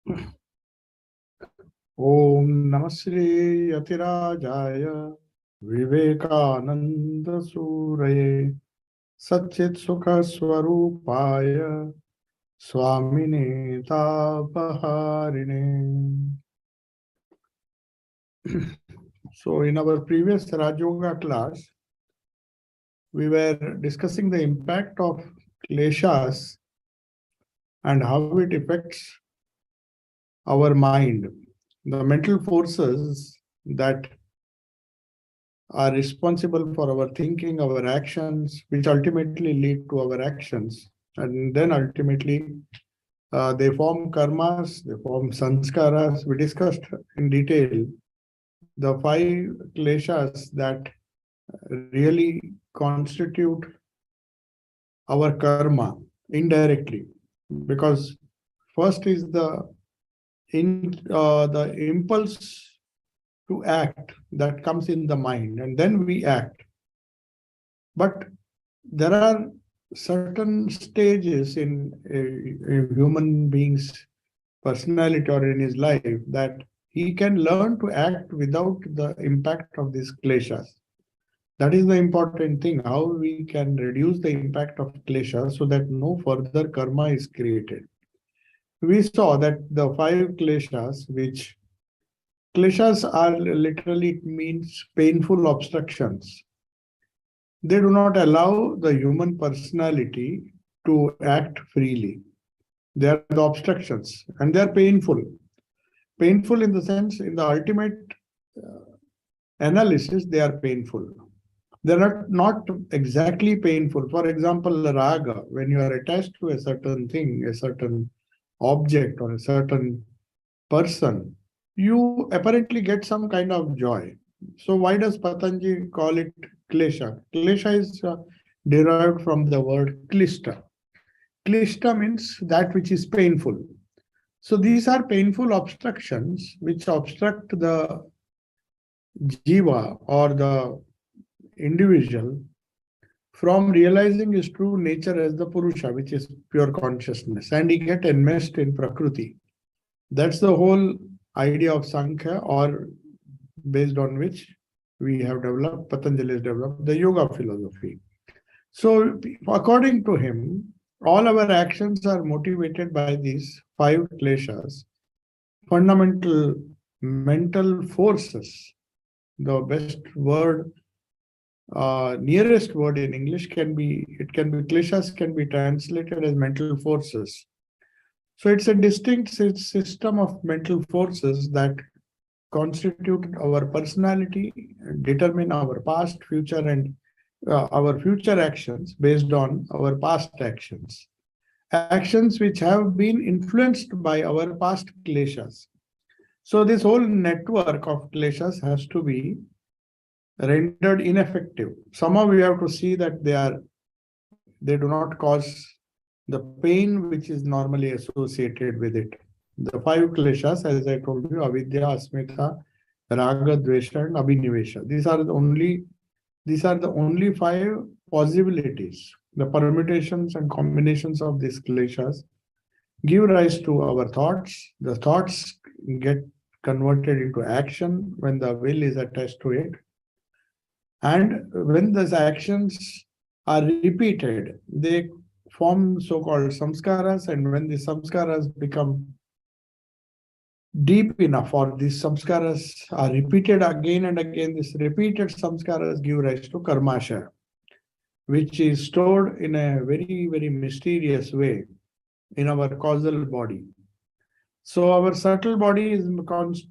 Om Namasri Yatirajaya Vivekananda Suraye Satchit Sukha Swarupaya Swamine Tapaharine. So, in our previous Raj Yoga class, we were discussing the impact of kleshas and how it affects our mind, the mental forces that are responsible for our thinking, our actions, which ultimately lead to our actions. And then ultimately, they form karmas, they form sanskaras. We discussed in detail the five kleshas that really constitute our karma indirectly. Because first is the impulse to act that comes in the mind, and then we act. But there are certain stages in a human being's personality or in his life that he can learn to act without the impact of these kleshas. That is the important thing, how we can reduce the impact of kleshas so that no further karma is created. We saw that the five kleshas, which kleshas are literally, it means painful obstructions. They do not allow the human personality to act freely. They are the obstructions and they are painful. Painful in the sense, in the ultimate analysis, they are painful. They're not exactly painful. For example, raga, when you are attached to a certain thing, a certain object, or a certain person, you apparently get some kind of joy. So why does Patanjali call it klesha? Klesha is derived from the word klishta. Klishta means that which is painful. So these are painful obstructions which obstruct the jiva or the individual from realizing his true nature as the Purusha, which is pure consciousness, and he get enmeshed in Prakriti. That's the whole idea of Sankhya, or based on which we have developed, Patanjali has developed the yoga philosophy. So according to him, all our actions are motivated by these five kleshas, fundamental mental forces. The best word, nearest word in English kleshas can be translated as mental forces. So it's a distinct system of mental forces that constitute our personality, determine our past, future, and our future actions based on our past actions. Actions which have been influenced by our past kleshas. So this whole network of kleshas has to be rendered ineffective. Somehow we have to see that they do not cause the pain which is normally associated with it. The five kleshas, as I told you, avidya, asmita, raga, dvesha, and abhinivesha. These are the only five possibilities. The permutations and combinations of these kleshas give rise to our thoughts. The thoughts get converted into action when the will is attached to it. And when these actions are repeated, they form so-called samskaras, and when the samskaras become deep enough, or these samskaras are repeated again and again, these repeated samskaras give rise to karmashaya, which is stored in a very, very mysterious way in our causal body. So our subtle body is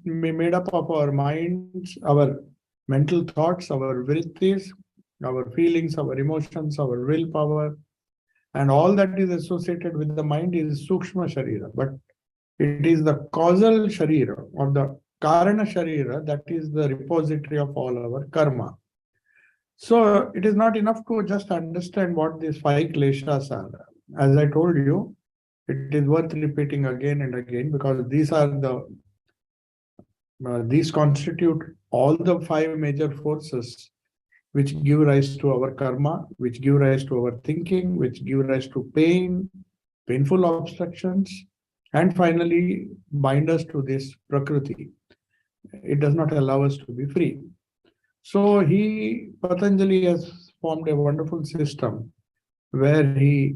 made up of our minds, our mental thoughts, our vrittis, our feelings, our emotions, our willpower, and all that is associated with the mind is Sukshma Sharira. But it is the causal Sharira or the Karana Sharira that is the repository of all our karma. So it is not enough to just understand what these five kleshas are. As I told you, it is worth repeating again and again, because these constitute all the five major forces which give rise to our karma, which give rise to our thinking, which give rise to pain, painful obstructions, and finally bind us to this Prakriti. It does not allow us to be free. So Patanjali has formed a wonderful system where he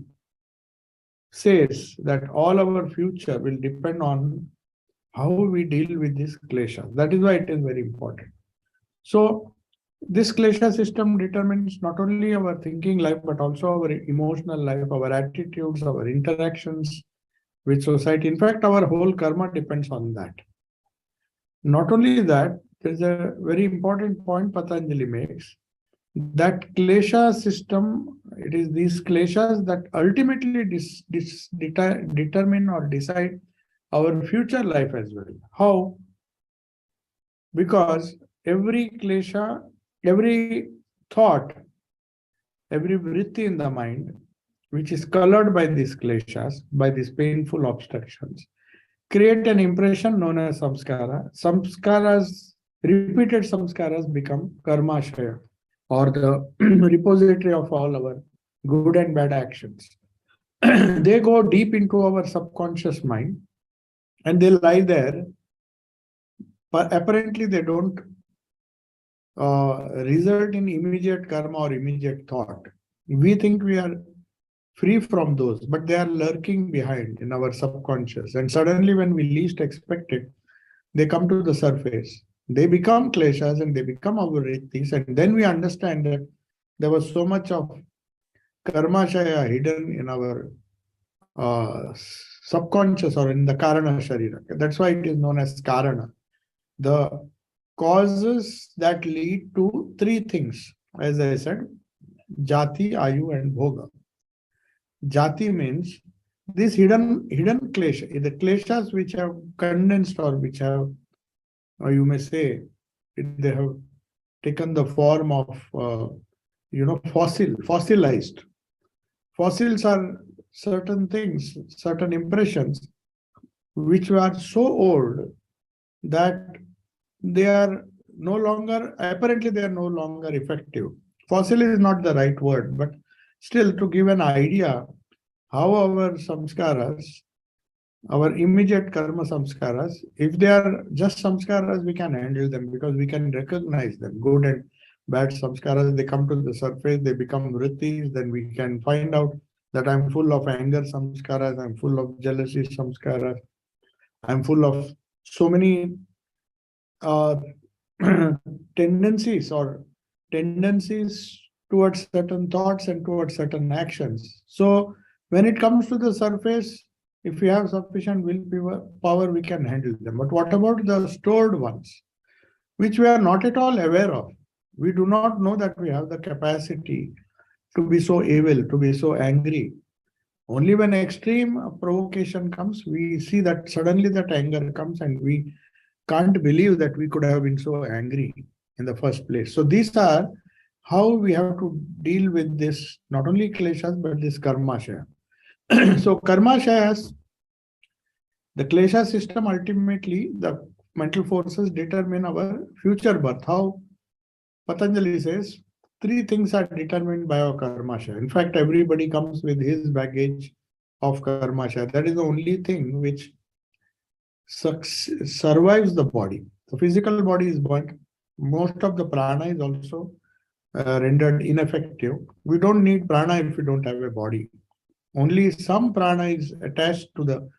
says that all our future will depend on how we deal with this klesha. That is why it is very important. So this klesha system determines not only our thinking life, but also our emotional life, our attitudes, our interactions with society. In fact, our whole karma depends on that. Not only that, there is a very important point Patanjali makes, that klesha system, it is these kleshas that ultimately determine or decide our future life as well. How? Because every klesha, every thought, every vritti in the mind, which is colored by these kleshas, by these painful obstructions, create an impression known as samskara. Samskaras, repeated samskaras become karmashaya, or the repository of all our good and bad actions. They go deep into our subconscious mind and they lie there, but apparently they don't result in immediate karma or immediate thought. We think we are free from those, but they are lurking behind in our subconscious. And suddenly, when we least expect it, they come to the surface. They become kleshas and they become our vrittis. And then we understand that there was so much of karmashaya hidden in our subconscious or in the karana sharira. That's why it is known as karana. The causes that lead to three things, as I said, jati, ayu, and bhoga. Jati means these hidden klesha, the kleshas which have condensed or which have, or you may say, they have taken the form of, fossilized. Fossils are certain things, certain impressions, which are so old that they are no longer, apparently they are no longer effective. Fossil is not the right word, but still to give an idea how our samskaras, our immediate karma samskaras, if they are just samskaras, we can handle them because we can recognize them. Good and bad samskaras, they come to the surface, they become vrittis, then we can find out that I'm full of anger samskaras, I'm full of jealousy samskaras, I'm full of so many tendencies towards certain thoughts and towards certain actions. So when it comes to the surface, if we have sufficient willpower, we can handle them. But what about the stored ones, which we are not at all aware of? We do not know that we have the capacity to be so evil, to be so angry. Only when extreme provocation comes, we see that suddenly that anger comes and we can't believe that we could have been so angry in the first place. So these are how we have to deal with this, not only kleshas, but this karmashaya. So karmashayas, the klesha system, ultimately, the mental forces determine our future birth. How? Patanjali says, three things are determined by our karmashaya. In fact, everybody comes with his baggage of karmashaya. That is the only thing which survives the body. The physical body is burnt. Most of the prana is also rendered ineffective. We don't need prana if we don't have a body. Only some prana is attached to the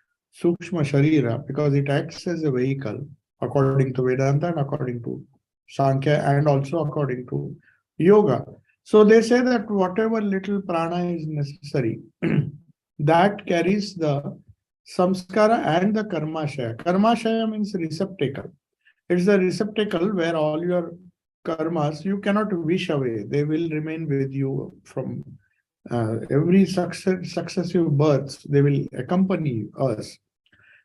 sukshma sharira because it acts as a vehicle according to Vedanta and according to Sankhya and also according to yoga. So they say that whatever little prana is necessary, that carries the samskara and the karmashaya. Karmashaya means receptacle. It's the receptacle where all your karmas, you cannot wish away. They will remain with you from every successive births. They will accompany us.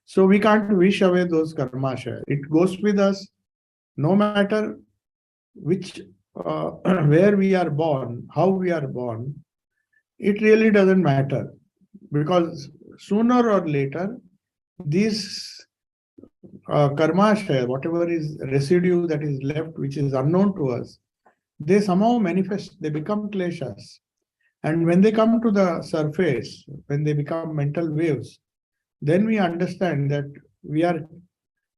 So we can't wish away those karmashaya. It goes with us no matter which, where we are born, how we are born. It really doesn't matter because sooner or later, these karmashaya, whatever is residue that is left, which is unknown to us, they somehow manifest, they become kleshas. And when they come to the surface, when they become mental waves, then we understand that we are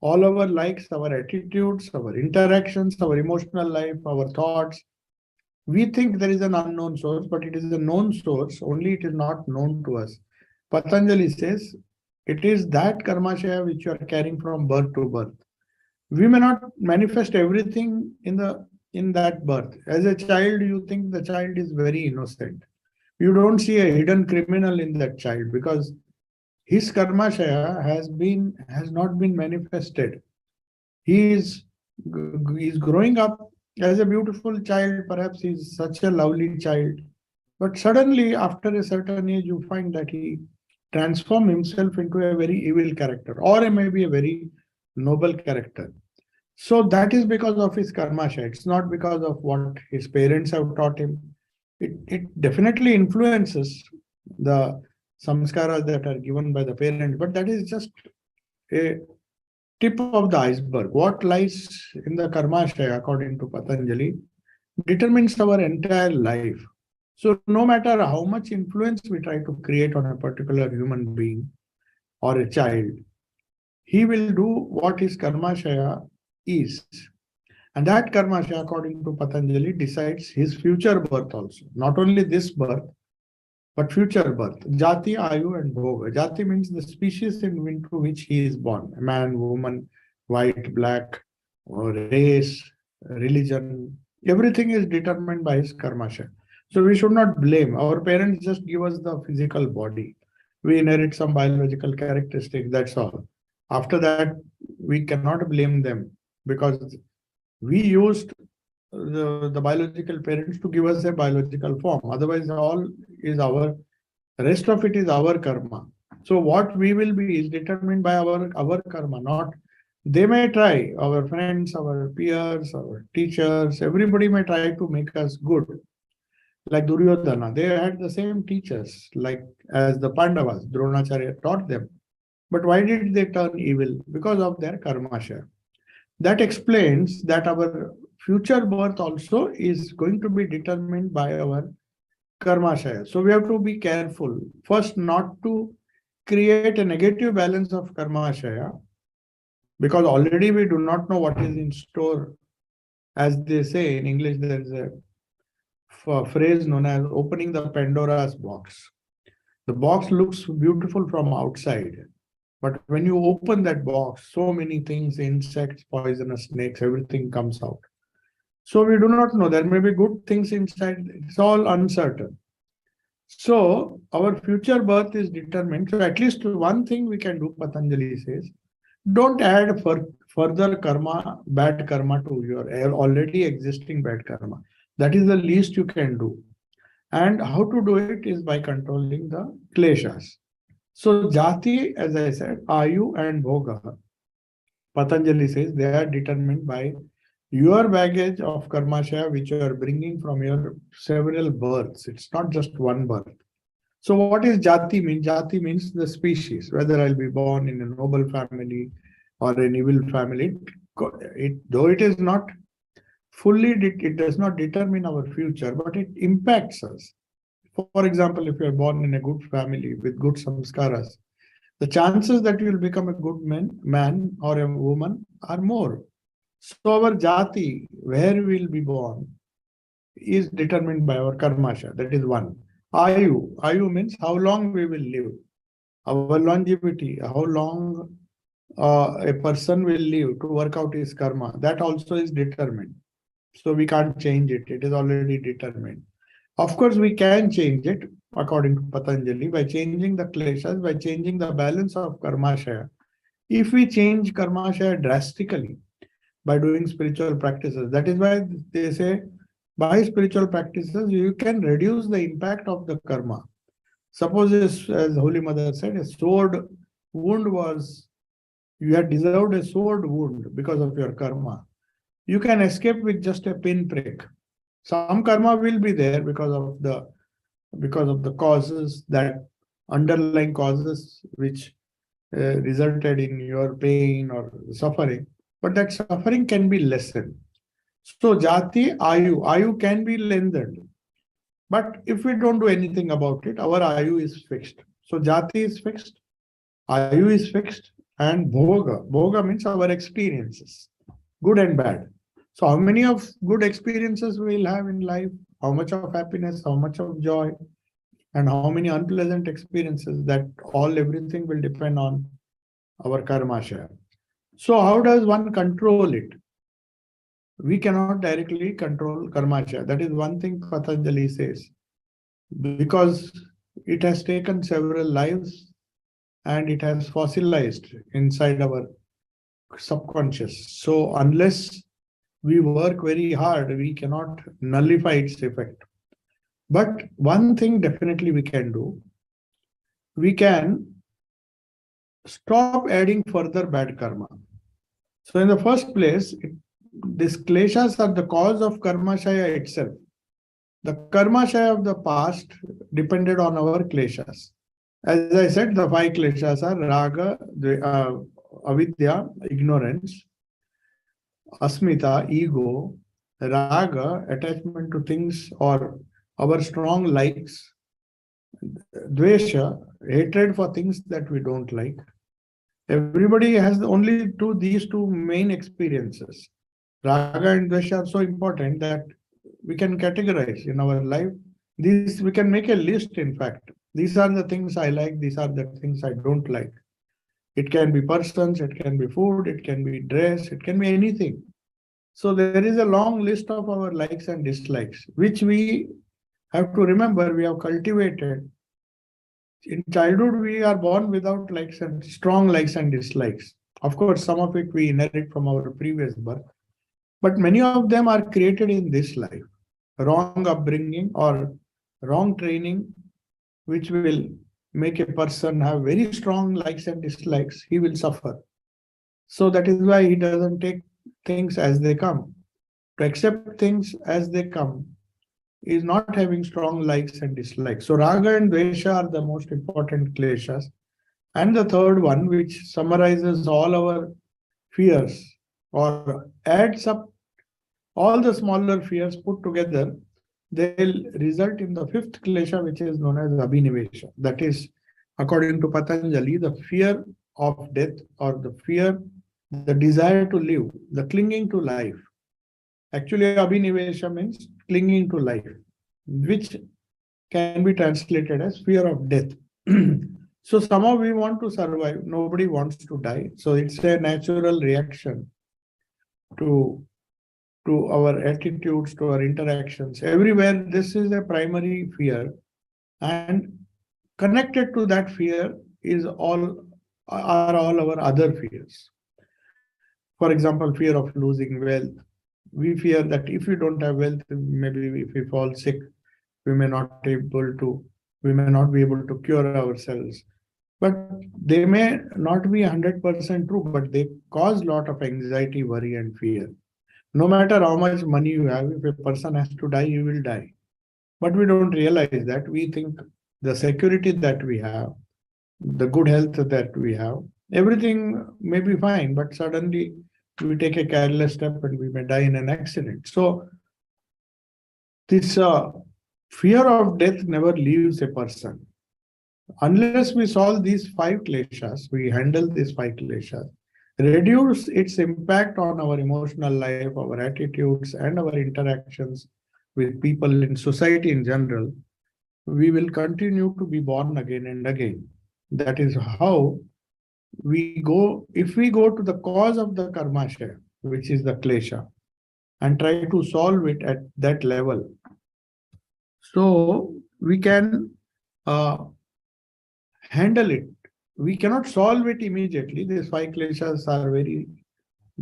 all our likes, our attitudes, our interactions, our emotional life, our thoughts. We think there is an unknown source, but it is a known source, only it is not known to us. Patanjali says it is that karmashaya which you are carrying from birth to birth. We may not manifest everything in that birth. As a child, you think the child is very innocent. You don't see a hidden criminal in that child because his karmashaya has not been manifested. He is growing up as a beautiful child. Perhaps he's such a lovely child, but suddenly after a certain age, you find that he transforms himself into a very evil character, or maybe a very noble character. So that is because of his karmashaya. It's not because of what his parents have taught him. It definitely influences the samskaras that are given by the parents, but that is just a tip of the iceberg. What lies in the karmashaya, according to Patanjali, determines our entire life. So no matter how much influence we try to create on a particular human being or a child, he will do what his karmashaya is. And that karmashaya, according to Patanjali, decides his future birth also. Not only this birth, but future birth. Jati, Ayu, and Bhoga. Jati means the species into which he is born. A man, woman, white, black, or race, religion. Everything is determined by his karmashaya. So we should not blame. Our parents just give us the physical body. We inherit some biological characteristics, that's all. After that, we cannot blame them because we used the biological parents to give us a biological form. Otherwise, all is our, rest of it is our karma. So what we will be is determined by our karma, not they may try, our friends, our peers, our teachers, everybody may try to make us good. Like Duryodhana, they had the same teachers, like as the Pandavas, Dronacharya taught them. But why did they turn evil? Because of their karmashaya. That explains that our future birth also is going to be determined by our karmashaya. So we have to be careful. First, not to create a negative balance of karmashaya, because already we do not know what is in store. As they say in English, there is a phrase known as opening the Pandora's box. The box looks beautiful from outside, but when you open that box, so many things, insects, poisonous snakes, everything comes out. So we do not know. There may be good things inside. It's all uncertain. So our future birth is determined. So at least one thing we can do, Patanjali says, don't add further karma, bad karma to your already existing bad karma. That is the least you can do. And how to do it is by controlling the kleshas. So jati, as I said, ayu and bhoga, Patanjali says they are determined by your baggage of karmashaya which you are bringing from your several births. It's not just one birth. So what is jati mean? Jati means the species, whether I'll be born in a noble family or an evil family. Though it is not fully, it does not determine our future, but it impacts us. For example, if you are born in a good family with good samskaras, the chances that you will become a good man or a woman are more. So our jati, where we will be born, is determined by our karmasha. That is one. Ayu. Ayu means how long we will live. Our longevity, how long a person will live to work out his karma. That also is determined. So we can't change it. It is already determined. Of course, we can change it according to Patanjali by changing the kleshas, by changing the balance of karmashaya. If we change karmashaya drastically by doing spiritual practices, that is why they say by spiritual practices, you can reduce the impact of the karma. Suppose, as Holy Mother said, a sword wound was, you had deserved a sword wound because of your karma. You can escape with just a pinprick. Some karma will be there because of the causes, that underlying causes which resulted in your pain or suffering, but that suffering can be lessened. So jati, ayu can be lengthened, but if we don't do anything about it, our ayu is fixed. So jati is fixed, Ayu is fixed, and bhoga. Bhoga means our experiences, good and bad. So how many of good experiences we will have in life? How much of happiness, how much of joy, and how many unpleasant experiences, that all everything will depend on our karma share. So how does one control it? We cannot directly control karma share. That is one thing Patanjali says, because it has taken several lives and it has fossilized inside our subconscious. So unless we work very hard, we cannot nullify its effect. But one thing definitely we can do, we can stop adding further bad karma. So in the first place, these kleshas are the cause of karmashaya itself. The karmashaya of the past depended on our kleshas. As I said, the five kleshas are raga, avidya, ignorance, asmita, ego, raga, attachment to things or our strong likes, dvesha, hatred for things that we don't like. Everybody has only these two main experiences. Raga and dvesha are so important that we can categorize in our life. These we can make a list, in fact. These are the things I like, these are the things I don't like. It can be persons, it can be food, it can be dress, it can be anything. So there is a long list of our likes and dislikes, which we have to remember we have cultivated. In childhood, we are born without likes and strong likes and dislikes. Of course, some of it we inherit from our previous birth, but many of them are created in this life. Wrong upbringing or wrong training, which will make a person have very strong likes and dislikes, he will suffer. So that is why he doesn't take things as they come. To accept things as they come is not having strong likes and dislikes. So raga and dvesha are the most important kleshas. And the third one, which summarizes all our fears or adds up all the smaller fears put together, they'll result in the fifth klesha, which is known as abhinivesha. That is, according to Patanjali, the fear of death or the fear, the desire to live, the clinging to life. Actually, abhinivesha means clinging to life, which can be translated as fear of death. So somehow we want to survive. Nobody wants to die. So it's a natural reaction to our attitudes, to our interactions. Everywhere, this is a primary fear. And connected to that fear are all our other fears. For example, fear of losing wealth. We fear that if we don't have wealth, maybe if we fall sick, we may not be able to cure ourselves. But they may not be 100% true, but they cause a lot of anxiety, worry, and fear. No matter how much money you have, if a person has to die, he will die. But we don't realize that. We think the security that we have, the good health that we have, everything may be fine, but suddenly we take a careless step and we may die in an accident. So this fear of death never leaves a person. Unless we solve these five kleshas, we handle these five kleshas, reduce its impact on our emotional life, our attitudes, and our interactions with people in society in general, we will continue to be born again and again. That is how we go. If we go to the cause of the karmashaya, which is the klesha, and try to solve it at that level, so we can handle it. We cannot solve it immediately. These five kleshas are very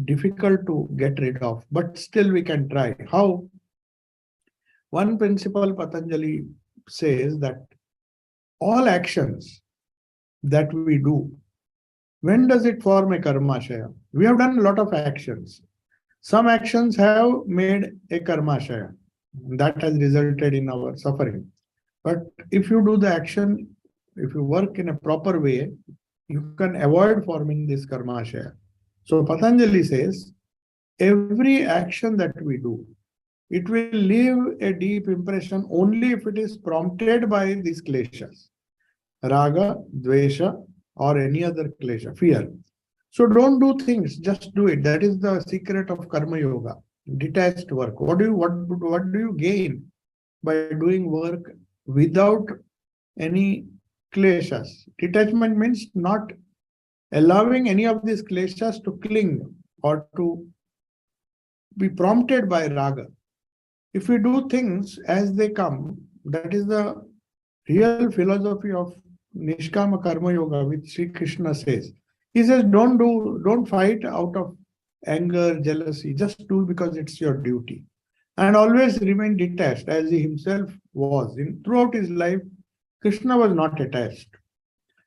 difficult to get rid of, but still we can try. How? One principle Patanjali says that all actions that we do, when does it form a karmashaya? We have done a lot of actions. Some actions have made a karmashaya. That has resulted in our suffering. But if you do the action, if you work in a proper way, you can avoid forming this karmashaya. So Patanjali says, every action that we do, it will leave a deep impression only if it is prompted by these kleshas. Raga, dvesha, or any other klesha, fear. So don't do things, just do it. That is the secret of karma yoga, detached work. What do you gain by doing work without any kleshas? Detachment means not allowing any of these kleshas to cling or to be prompted by raga. If we do things as they come, that is the real philosophy of Nishkama Karma Yoga, which Sri Krishna says. He says, don't fight out of anger, jealousy, just do because it's your duty. And always remain detached as he himself was. Throughout his life, Krishna was not attached.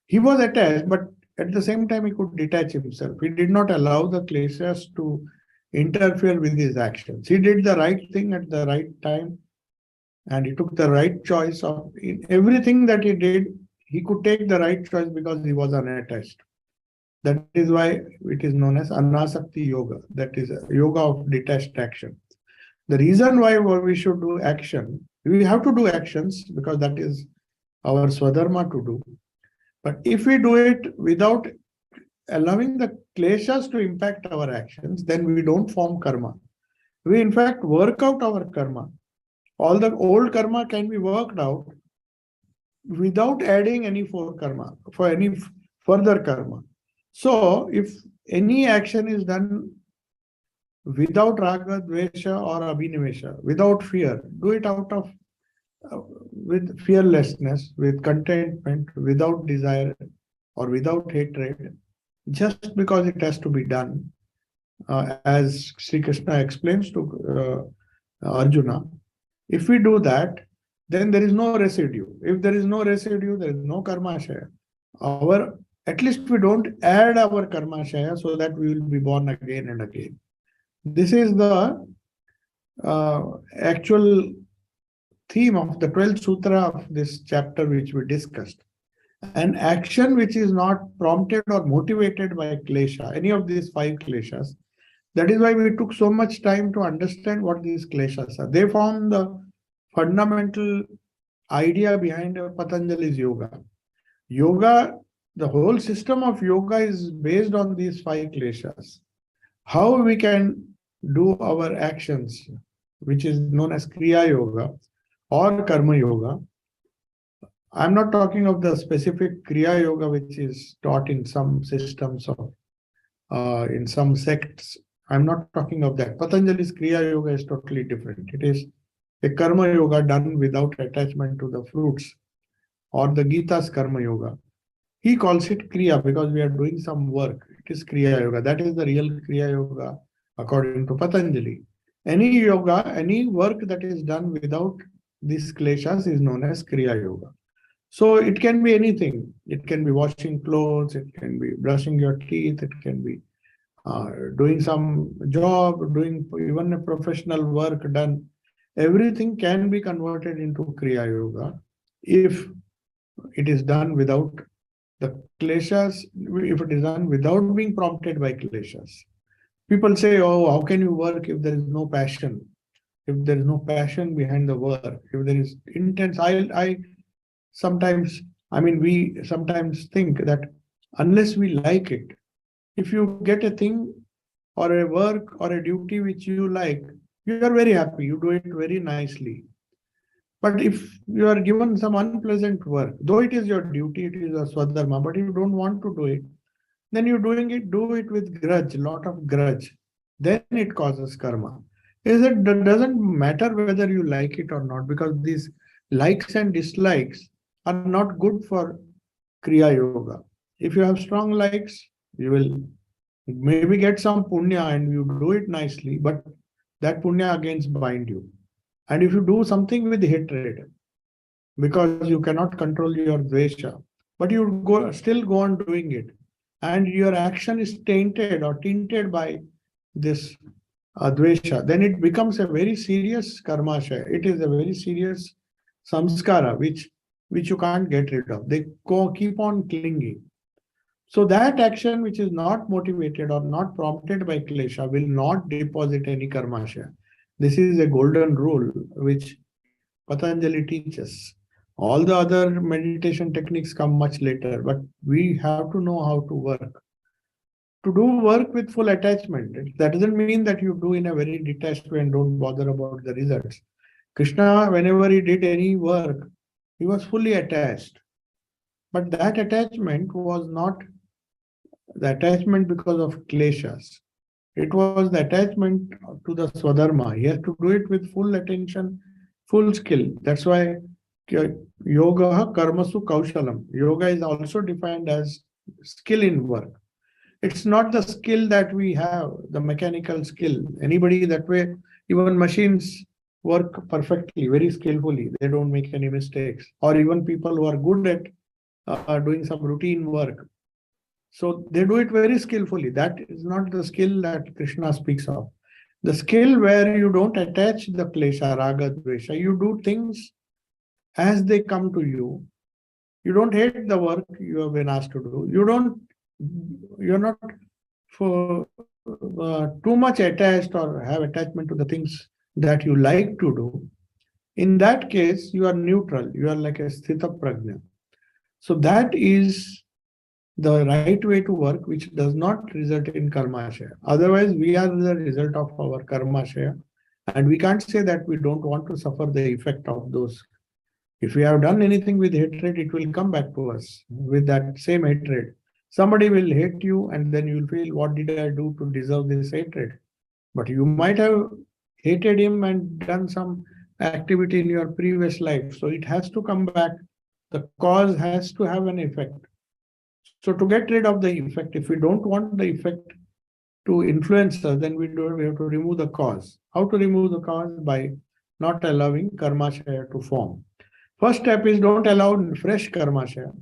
He was attached, but at the same time, he could detach himself. He did not allow the kleshas to interfere with his actions. He did the right thing at the right time, and he took the right choice of in everything that he did. He could take the right choice because he was unattached. That is why it is known as Anasakti Yoga. That is a yoga of detached action. The reason why we should do action, we have to do actions because that is our Swadharma to do. But if we do it without allowing the kleshas to impact our actions, then we don't form karma. We in fact work out our karma. All the old karma can be worked out without adding any for any further karma. So if any action is done without raga, dvesha or abhinivesha, without fear, do it out of with fearlessness, with contentment, without desire or without hatred, just because it has to be done, as Sri Krishna explains to Arjuna. If we do that, then there is no residue. If there is no residue, there is no karma shaya. At least we don't add our karma shaya so that we will be born again and again. This is the actual theme of the 12th sutra of this chapter which we discussed. An action which is not prompted or motivated by klesha, any of these 5 kleshas. That is why we took so much time to understand what these kleshas are. They form the fundamental idea behind Patanjali's yoga. Yoga, the whole system of yoga is based on these 5 kleshas. How we can do our actions, which is known as Kriya Yoga or Karma Yoga. I'm not talking of the specific Kriya Yoga which is taught in some systems of in some sects. I'm not talking of that. Patanjali's Kriya Yoga is totally different. It is a Karma Yoga done without attachment to the fruits, or the Gita's Karma Yoga. He calls it Kriya because we are doing some work. It is Kriya Yoga. That is the real Kriya Yoga according to Patanjali. Any yoga, any work that is done without these kleshas is known as Kriya Yoga. So it can be anything. It can be washing clothes, it can be brushing your teeth, it can be doing some job, doing even a professional work done. Everything can be converted into Kriya Yoga if it is done without the kleshas, if it is done without being prompted by kleshas. People say, oh, how can you work if there is no passion? If there is no passion behind the work, if there is intense, we sometimes think that unless we like it, if you get a thing or a work or a duty which you like, you are very happy, you do it very nicely. But if you are given some unpleasant work, though it is your duty, it is a swadharma, but you don't want to do it, then you do it with grudge, lot of grudge. Then it causes karma. It doesn't matter whether you like it or not, because these likes and dislikes are not good for Kriya Yoga. If you have strong likes, you will maybe get some punya and you do it nicely, but that punya again bind you. And if you do something with hatred, because you cannot control your dvesha, but you still go on doing it, and your action is tainted or tinted by this dvesha, then it becomes a very serious karmashaya. It is a very serious samskara which you can't get rid of. They keep on clinging. So that action which is not motivated or not prompted by klesha will not deposit any karmashaya. This is a golden rule which Patanjali teaches. All the other meditation techniques come much later, but we have to know how to work. To do work with full attachment, that doesn't mean that you do in a very detached way and don't bother about the results. Krishna, whenever he did any work, he was fully attached. But that attachment was not the attachment because of kleshas. It was the attachment to the Swadharma. He has to do it with full attention, full skill. That's why yoga karmasu kaushalam. Yoga is also defined as skill in work. It's not the skill that we have, the mechanical skill. Anybody that way, even machines work perfectly, very skillfully. They don't make any mistakes. Or even people who are good at doing some routine work. So they do it very skillfully. That is not the skill that Krishna speaks of. The skill where you don't attach the klesha, raga, dvesha. You do things as they come to you. You don't hate the work you have been asked to do. You're not for too much attached or have attachment to the things that you like to do. In that case, you are neutral. You are like a sthita prajna. So that is the right way to work, which does not result in karmashaya. Otherwise, we are the result of our karmashaya. And we can't say that we don't want to suffer the effect of those. If we have done anything with hatred, it will come back to us with that same hatred. Somebody will hate you, and then you'll feel, what did I do to deserve this hatred? But you might have hated him and done some activity in your previous life. So it has to come back. The cause has to have an effect. So to get rid of the effect, if we don't want the effect to influence us, then we have to remove the cause. How to remove the cause? By not allowing karmashaya to form. First step is don't allow fresh karmashaya.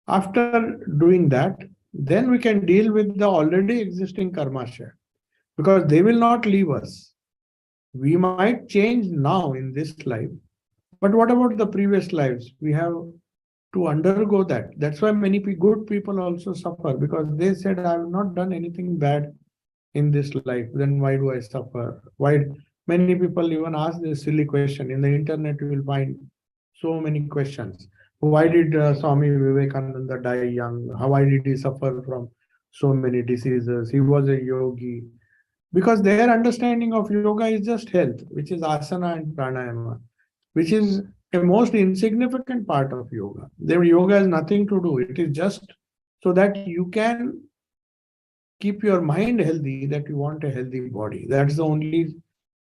After doing that, then we can deal with the already existing karmashaya, because they will not leave us. We might change now in this life, but what about the previous lives? We have to undergo that. That's why many good people also suffer, because they said, I have not done anything bad in this life. Then why do I suffer? Why? Many people even ask this silly question. In the internet, you will find so many questions. Why did Swami Vivekananda die young? Why did he suffer from so many diseases? He was a yogi. Because their understanding of yoga is just health, which is asana and pranayama, which is a most insignificant part of yoga. Their yoga has nothing to do. It is just so that you can keep your mind healthy, that you want a healthy body. That's the only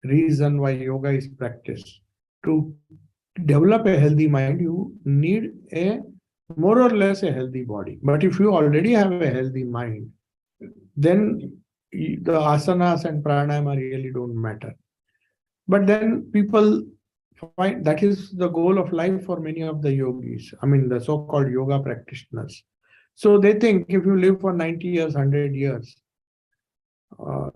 reason why yoga is practiced. To develop a healthy mind, you need a more or less a healthy body. But if you already have a healthy mind, then the asanas and pranayama really don't matter. But then people find that is the goal of life for many of the yogis. I mean, the so-called yoga practitioners. So they think if you live for 90 years, 100 years, uh,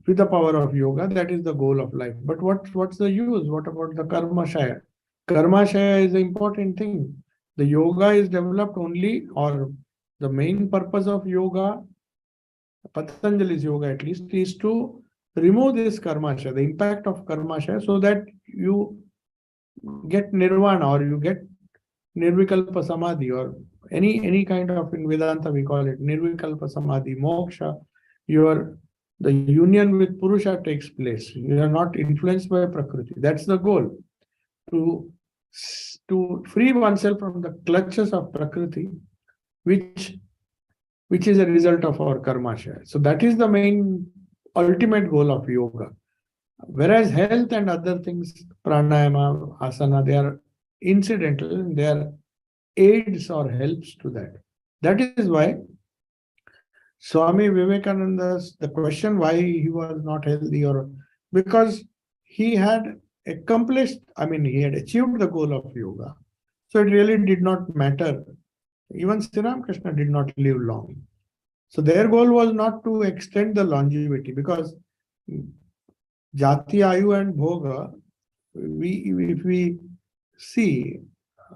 with the power of yoga, that is the goal of life. But what's the use? What about the karmashaya? Karmashaya is the important thing. The yoga is developed only, or the main purpose of yoga, Patanjali's yoga at least, is to remove this karmashaya, the impact of karmashaya, so that you get nirvana, or you get nirvikalpa samadhi, or any kind of, in Vedanta we call it nirvikalpa samadhi, moksha. The union with Purusha takes place. You are not influenced by Prakriti. That's the goal. To free oneself from the clutches of Prakriti, which is a result of our karmashaya. So that is the main ultimate goal of yoga. Whereas health and other things, pranayama, asana, they are incidental, they are aids or helps to that. That is why Swami Vivekananda's, the question why he was not healthy, or because he had accomplished, I mean, he had achieved the goal of yoga. So it really did not matter. Even Sri Ramakrishna did not live long. So their goal was not to extend the longevity, because Jati, Ayu and Bhoga, if we see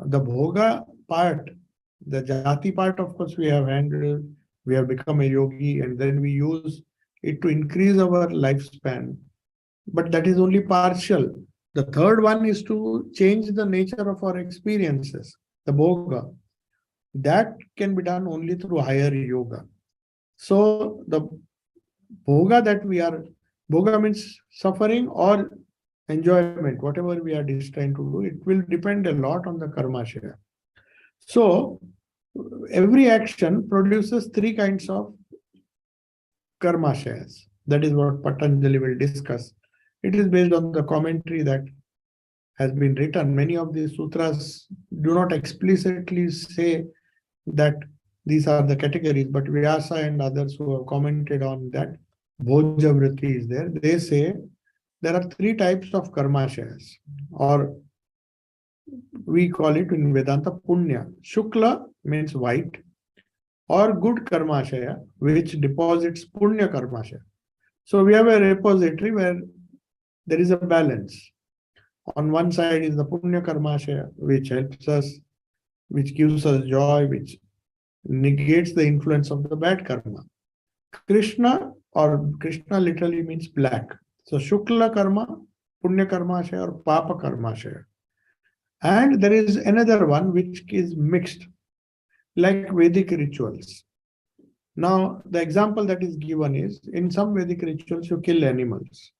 the Bhoga part, the Jati part, of course, we have handled, we have become a yogi, and then we use it to increase our lifespan. But that is only partial. The third one is to change the nature of our experiences, the bhoga. That can be done only through higher yoga. So the bhoga that we are, bhoga means suffering or enjoyment, whatever we are trying to do, it will depend a lot on the karmashaya. So every action produces three kinds of karmashayas. That is what Patanjali will discuss. It is based on the commentary that has been written. Many of these sutras do not explicitly say that these are the categories, but Vyasa and others who have commented on that, Bhoja Vritti is there. They say there are three types of karmashayas, or we call it in Vedanta Punya. Shukla means white, or good karmashaya, which deposits Punya karmashaya. So we have a repository where there is a balance. On one side is the Punya karmashaya, which helps us, which gives us joy, which negates the influence of the bad karma. Krishna, or Krishna literally means black. So Shukla karma, Punya karmashaya, or Papa karmashaya. And there is another one which is mixed, like Vedic rituals. Now, the example that is given is, in some Vedic rituals, you kill animals.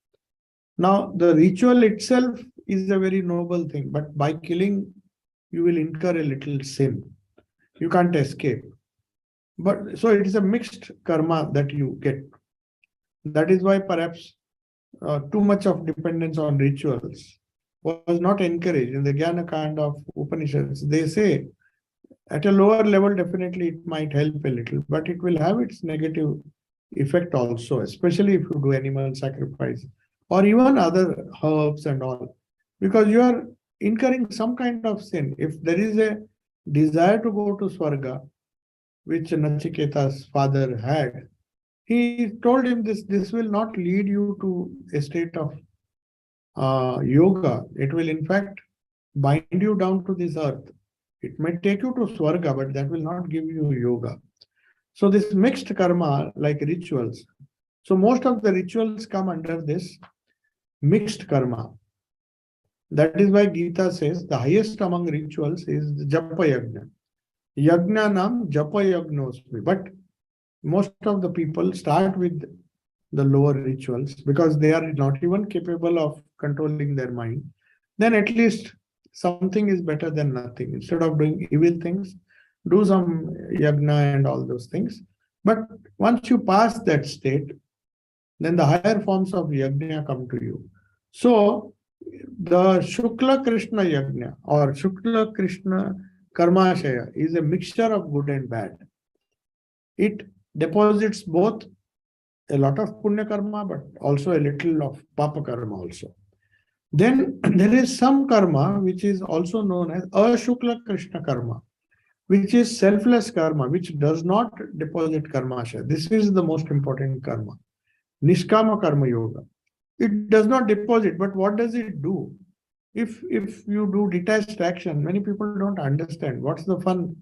Now, the ritual itself is a very noble thing, but by killing, you will incur a little sin. You can't escape. But so it is a mixed karma that you get. That is why perhaps too much of dependence on rituals was not encouraged. In the Jnana kind of Upanishads, they say at a lower level, definitely it might help a little, but it will have its negative effect also, especially if you do animal sacrifice or even other herbs and all, because you are incurring some kind of sin. If there is a desire to go to Swarga, which Nachiketa's father had, he told him this will not lead you to a state of yoga. It will in fact bind you down to this earth. It may take you to Swarga, but that will not give you yoga. So this mixed karma, like rituals. So most of the rituals come under this mixed karma. That is why Gita says the highest among rituals is the Japa Yajna. Yajna nam Japa Yajnosmi. But most of the people start with the lower rituals because they are not even capable of controlling their mind. Then at least something is better than nothing. Instead of doing evil things, do some yajna and all those things. But once you pass that state, then the higher forms of yajna come to you. So the Shukla Krishna yajna or Shukla Krishna karmashaya is a mixture of good and bad. It deposits both a lot of punya karma, but also a little of papa karma also. Then there is some karma which is also known as Ashukla Krishna karma, which is selfless karma, which does not deposit karmashaya. This is the most important karma. Nishkama karma yoga. It does not deposit, but what does it do? If you do detached action, many people don't understand what's the fun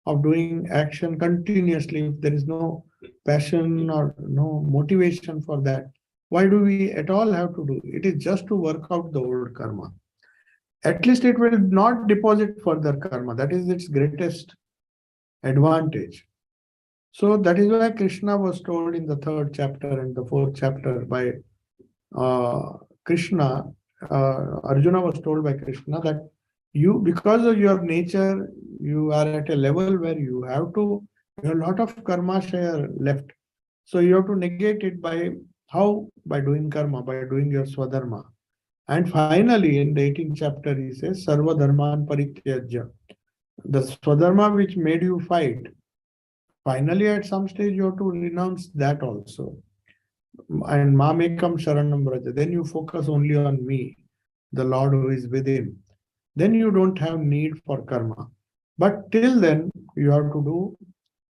of doing action continuously if there is no passion or no motivation for that. Why do we at all have to do? It is just to work out the old karma. At least it will not deposit further karma. That is its greatest advantage. So that is why Krishna was told in the 3rd chapter and the 4th chapter by Krishna. Arjuna was told by Krishna that you, because of your nature, you are at a level where you have a lot of karma share left. So you have to negate it by how? By doing karma, by doing your swadharma. And finally, in the 18th chapter, he says, Sarva Dharman Parityajya. The swadharma which made you fight, finally at some stage you have to renounce that also. And Mamekam Sharanam Braja. Then you focus only on me, the Lord who is within. Then you don't have need for karma. But till then, you have to do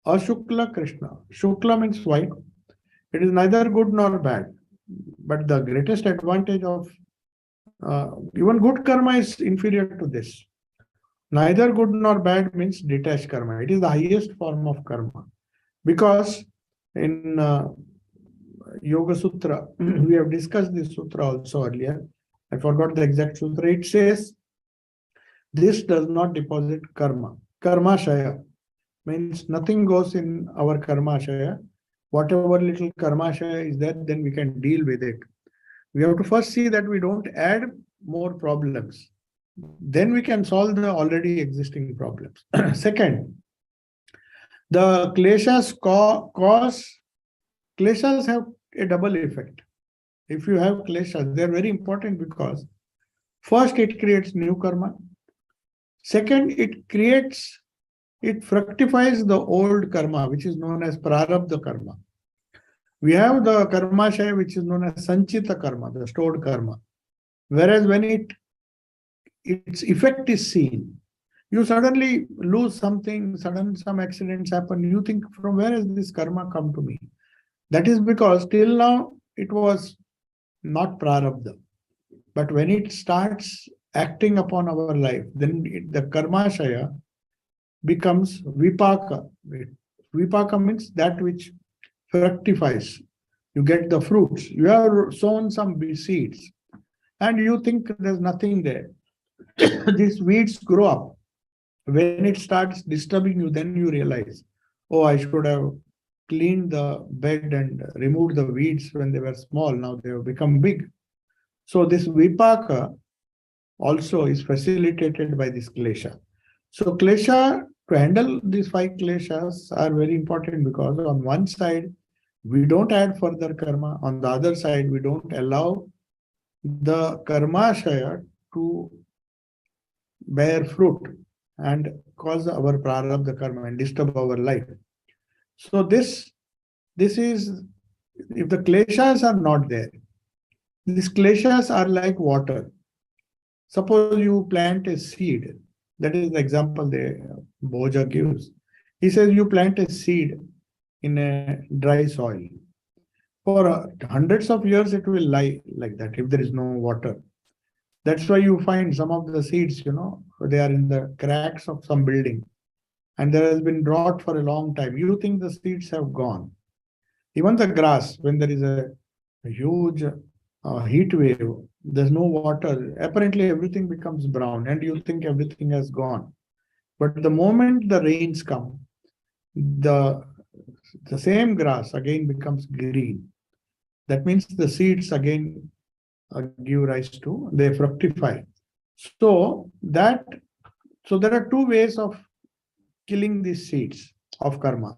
Ashukla Krishna. Shukla means white. It is neither good nor bad. But the greatest advantage of even good karma is inferior to this. Neither good nor bad means detached karma. It is the highest form of karma. Because in Yoga Sutra, we have discussed this sutra also earlier. I forgot the exact sutra. It says, this does not deposit karma. Karma shaya means nothing goes in our karma shaya. Whatever little karma shaya is there, then we can deal with it. We have to first see that we don't add more problems. Then we can solve the already existing problems. Second, the kleshas kleshas have a double effect. If you have kleshas, they are very important because first it creates new karma. Second, it fructifies the old karma, which is known as prarabdha karma. We have the karma shaya, which is known as sanchita karma, the stored karma. Whereas when its effect is seen, you suddenly lose something, some accidents happen, you think, from where has this karma come to me? That is because till now it was not prarabdha. But when it starts acting upon our life, then the karma shaya becomes vipaka. Vipaka means that which fructifies. You get the fruits. You have sown some seeds and you think there's nothing there. These weeds grow up. When it starts disturbing you, then you realize, oh, I should have cleaned the bed and removed the weeds when they were small. Now they have become big. So this vipaka also is facilitated by this klesha. So klesha, to handle these 5 kleshas are very important because on one side, we don't add further karma. On the other side, we don't allow the karma shaya to bear fruit and cause our prarabdha karma and disturb our life. So this is, if the kleshas are not there, these kleshas are like water. Suppose you plant a seed. That is the example Bhoja gives. He says you plant a seed in a dry soil. For hundreds of years, it will lie like that if there is no water. That's why you find some of the seeds, they are in the cracks of some building. And there has been drought for a long time. You think the seeds have gone. Even the grass, when there is a huge heat wave, there's no water. Apparently, everything becomes brown and you think everything has gone. But the moment the rains come, the same grass again becomes green. That means the seeds again give rise to, they fructify. So there are 2 ways of killing these seeds of karma.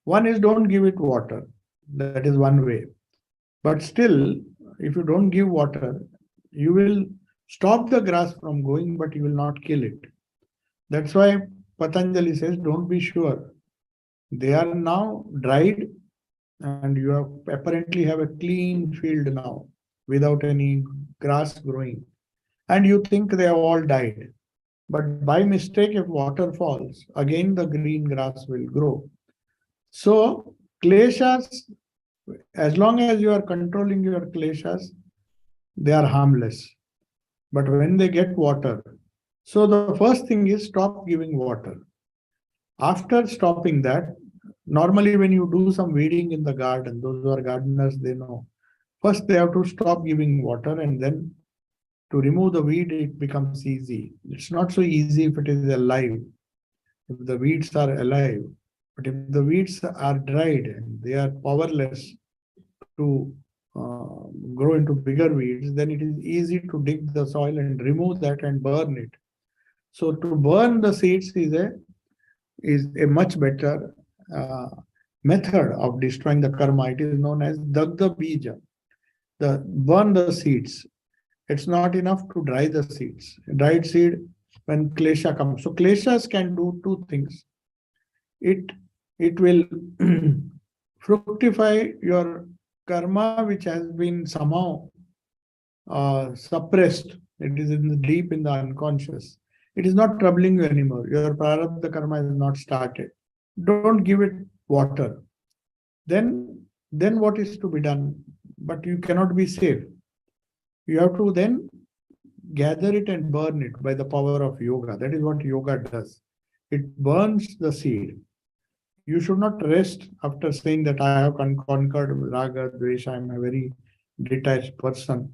One is don't give it water. That is one way. But still, if you don't give water, you will stop the grass from going, but you will not kill it. That's why Patanjali says, don't be sure. They are now dried and you apparently have a clean field now without any grass growing. And you think they have all died. But by mistake, if water falls, again the green grass will grow. So kleshas, as long as you are controlling your kleshas, they are harmless. But when they get water, so the first thing is stop giving water. After stopping that, normally when you do some weeding in the garden, those who are gardeners, they know. First, they have to stop giving water, and then to remove the weed, it becomes easy. It's not so easy if it is alive, if the weeds are alive. But if the weeds are dried and they are powerless to grow into bigger weeds, then it is easy to dig the soil and remove that and burn it. So to burn the seeds is a much better method of destroying the karma. It is known as dagda bija. Burn the seeds. It's not enough to dry the seeds. Dried seed, when klesha comes. So kleshas can do 2 things. It will fructify your karma, which has been somehow suppressed. It is deep in the unconscious. It is not troubling you anymore. Your prarabdha karma is not started. Don't give it water. Then what is to be done? But you cannot be safe. You have to then gather it and burn it by the power of yoga. That is what yoga does. It burns the seed. You should not rest after saying that I have conquered raga, dvesha, I am a very detached person.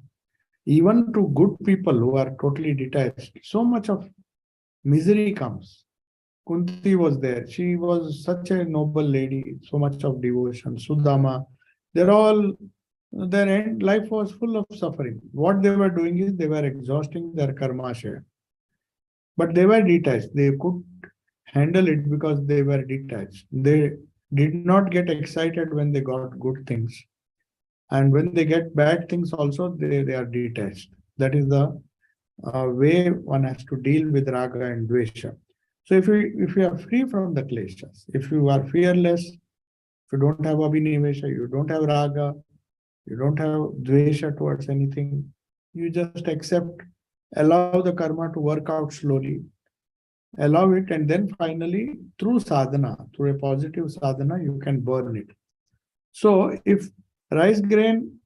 Even to good people who are totally detached, so much of misery comes. Kunti was there. She was such a noble lady, so much of devotion. Sudama, they're all, their end life was full of suffering. What they were doing is they were exhausting their karma share. But they were detached. They could handle it because they were detached. They did not get excited when they got good things. And when they get bad things also, they are detached. That is the way one has to deal with raga and dvesha. So if you are free from the kleshas, if you are fearless, if you don't have abhinivesha, you don't have raga, you don't have dvesha towards anything, you just accept, allow the karma to work out slowly, allow it, and then finally through sadhana, through a positive sadhana, you can burn it. So if rice grain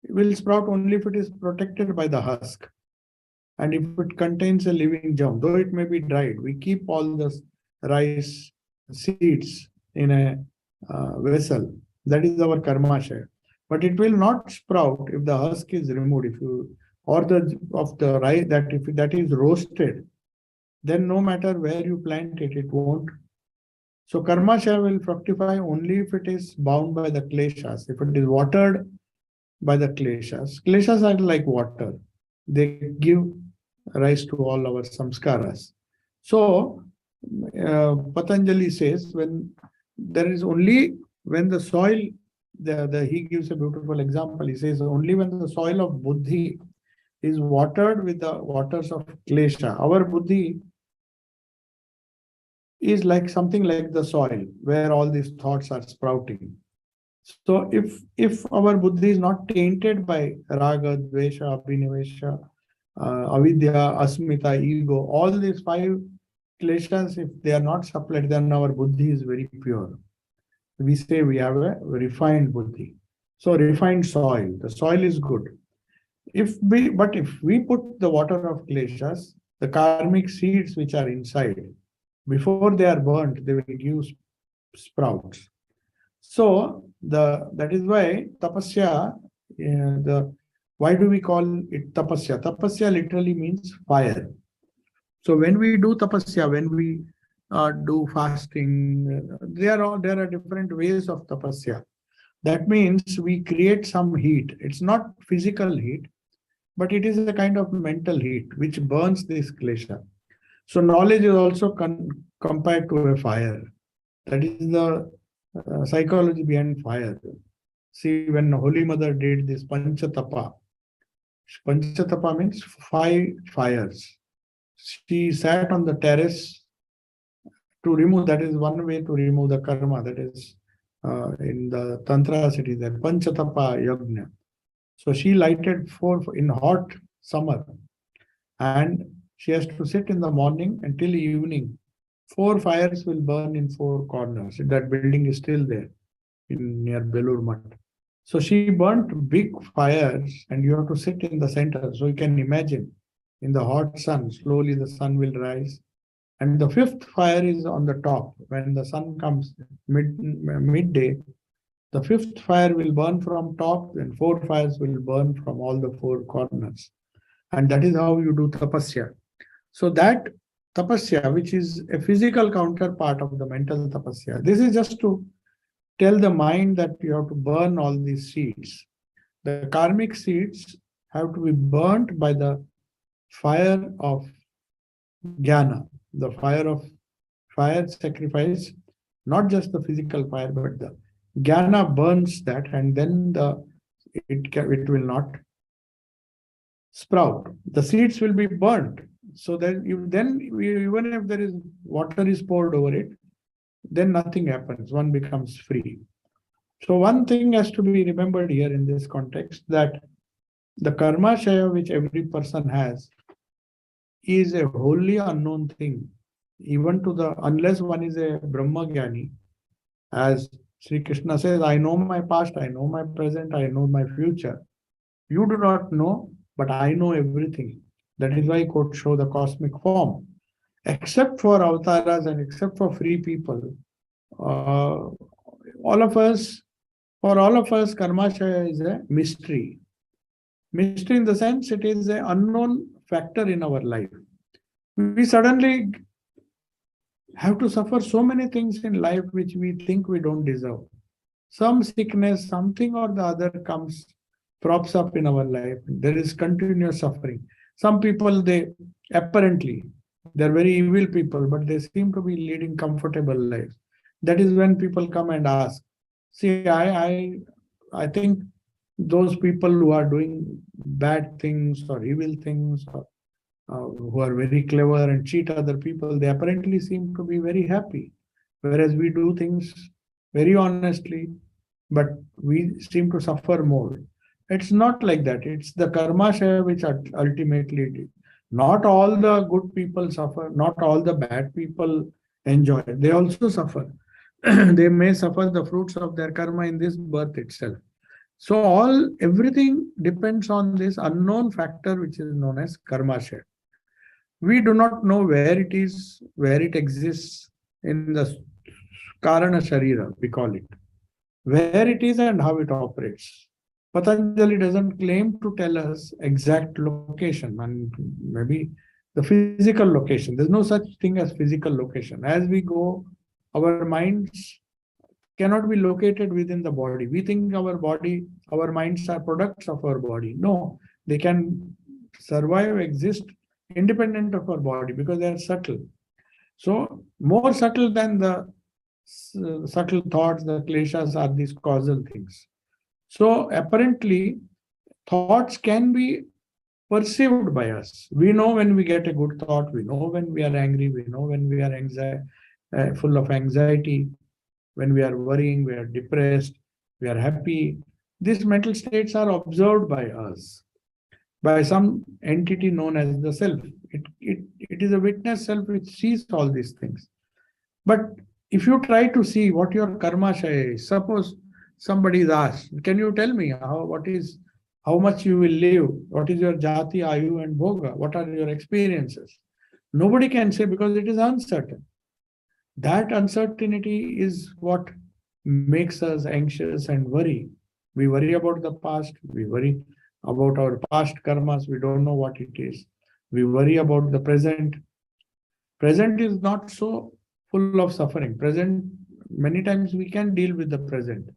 will sprout only if it is protected by the husk. And if it contains a living germ, though it may be dried, we keep all the rice seeds in a vessel. That is our karma share. But it will not sprout if the husk is removed. If you or the of the rice that if that is roasted, then no matter where you plant it, it won't. So karma share will fructify only if it is bound by the kleshas. If it is watered by the kleshas, kleshas are like water. They give rise to all our samskaras. So, Patanjali says when there is only when the soil, he gives a beautiful example. He says only when the soil of buddhi is watered with the waters of klesha. Our buddhi is like something like the soil where all these thoughts are sprouting. So if our buddhi is not tainted by raga, dvesha, abhinivesha, avidya, asmita, ego, all these five kleshas, if they are not supplied, then our buddhi is very pure. We say we have a refined buddhi. So refined soil, the soil is good. But if we put the water of kleshas, the karmic seeds which are inside, before they are burnt, they will give sprouts. So that is why tapasya, the why do we call it tapasya? Tapasya literally means fire. So when we do tapasya, when we do fasting, there are different ways of tapasya. That means we create some heat. It's not physical heat, but it is a kind of mental heat which burns this klesha. So knowledge is also compared to a fire. That is the psychology behind fire. See, when Holy Mother did this Panchatapa, Panchatapa means 5 fires. She sat on the terrace to remove, that is one way to remove the karma, that is in the Tantras it is the Panchatapa Yajna. So she lighted 4 in hot summer, and she has to sit in the morning until evening. 4 fires will burn in 4 corners. That building is still there in near Belur Math. So she burnt big fires, and you have to sit in the center. So you can imagine in the hot sun, slowly the sun will rise. And the 5th fire is on the top. When the sun comes midday, the 5th fire will burn from top, and 4 fires will burn from all the 4 corners. And that is how you do tapasya. So that tapasya, which is a physical counterpart of the mental tapasya, this is just to tell the mind that you have to burn all these seeds. The karmic seeds have to be burnt by the fire of jnana, the fire sacrifice, not just the physical fire, but the jnana burns that, and then it will not sprout. The seeds will be burnt. So that even if there is water is poured over it, then nothing happens. One becomes free. So one thing has to be remembered here in this context, that the karma shaya which every person has is a wholly unknown thing, even to the unless one is a Brahma Jnani. As Sri Krishna says, I know my past, I know my present, I know my future. You do not know, but I know everything. That is why I could show the cosmic form. Except for avatars and except for free people, all of us, for all of us, karma shaya is a mystery. Mystery in the sense it is an unknown factor in our life. We suddenly have to suffer so many things in life which we think we don't deserve. Some sickness, something or the other comes, props up in our life. There is continuous suffering. Some people, they apparently, they're very evil people, but they seem to be leading comfortable lives. That is when people come and ask, see, I think those people who are doing bad things or evil things or who are very clever and cheat other people, they apparently seem to be very happy. Whereas we do things very honestly, but we seem to suffer more. It's not like that. It's the karma share which ultimately did. Not all the good people suffer, not all the bad people enjoy. They also suffer. They may suffer the fruits of their karma in this birth itself. So everything depends on this unknown factor which is known as karma share. We do not know where it is, where it exists in the Karana Sharira, we call it, where it is and how it operates. Patanjali doesn't claim to tell us exact location and maybe the physical location. There's no such thing as physical location. As we go, our minds cannot be located within the body. We think our minds are products of our body. No, they can survive, exist independent of our body because they are subtle. So more subtle than the subtle thoughts, the kleshas are these causal things. So apparently, thoughts can be perceived by us. We know when we get a good thought, we know when we are angry, we know when we are full of anxiety, when we are worrying, we are depressed, we are happy. These mental states are observed by us, by some entity known as the self. It is a witness self which sees all these things. But if you try to see what your karma shaya is, suppose somebody is asked, can you tell me how much you will live? What is your jati, ayu, and bhoga? What are your experiences? Nobody can say because it is uncertain. That uncertainty is what makes us anxious and worry. We worry about the past. We worry about our past karmas. We don't know what it is. We worry about the present. Present is not so full of suffering. Present, many times we can deal with the present,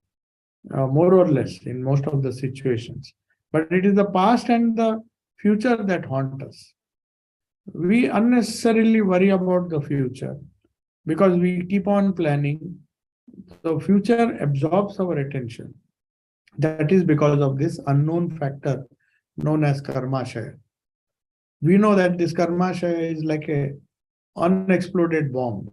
more or less in most of the situations. But it is the past and the future that haunt us. We unnecessarily worry about the future because we keep on planning. The future absorbs our attention. That is because of this unknown factor known as karma shaya. We know that this karma shaya is like a unexploded bomb.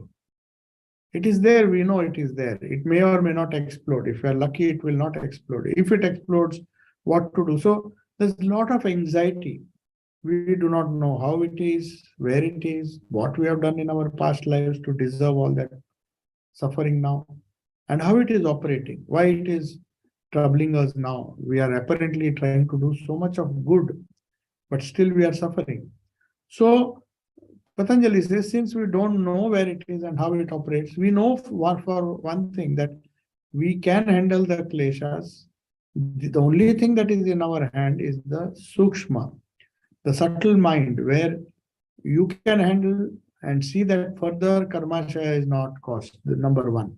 It is there, we know it is there. It may or may not explode. If you are lucky, it will not explode. If it explodes, what to do? So there's a lot of anxiety. We do not know how it is, where it is, what we have done in our past lives to deserve all that suffering now, and how it is operating, why it is troubling us now. We are apparently trying to do so much of good, but still we are suffering. So Patanjali says, since we don't know where it is and how it operates, we know for one thing that we can handle the kleshas. The only thing that is in our hand is the sukshma, the subtle mind, where you can handle and see that further karma shaya is not caused, the number one.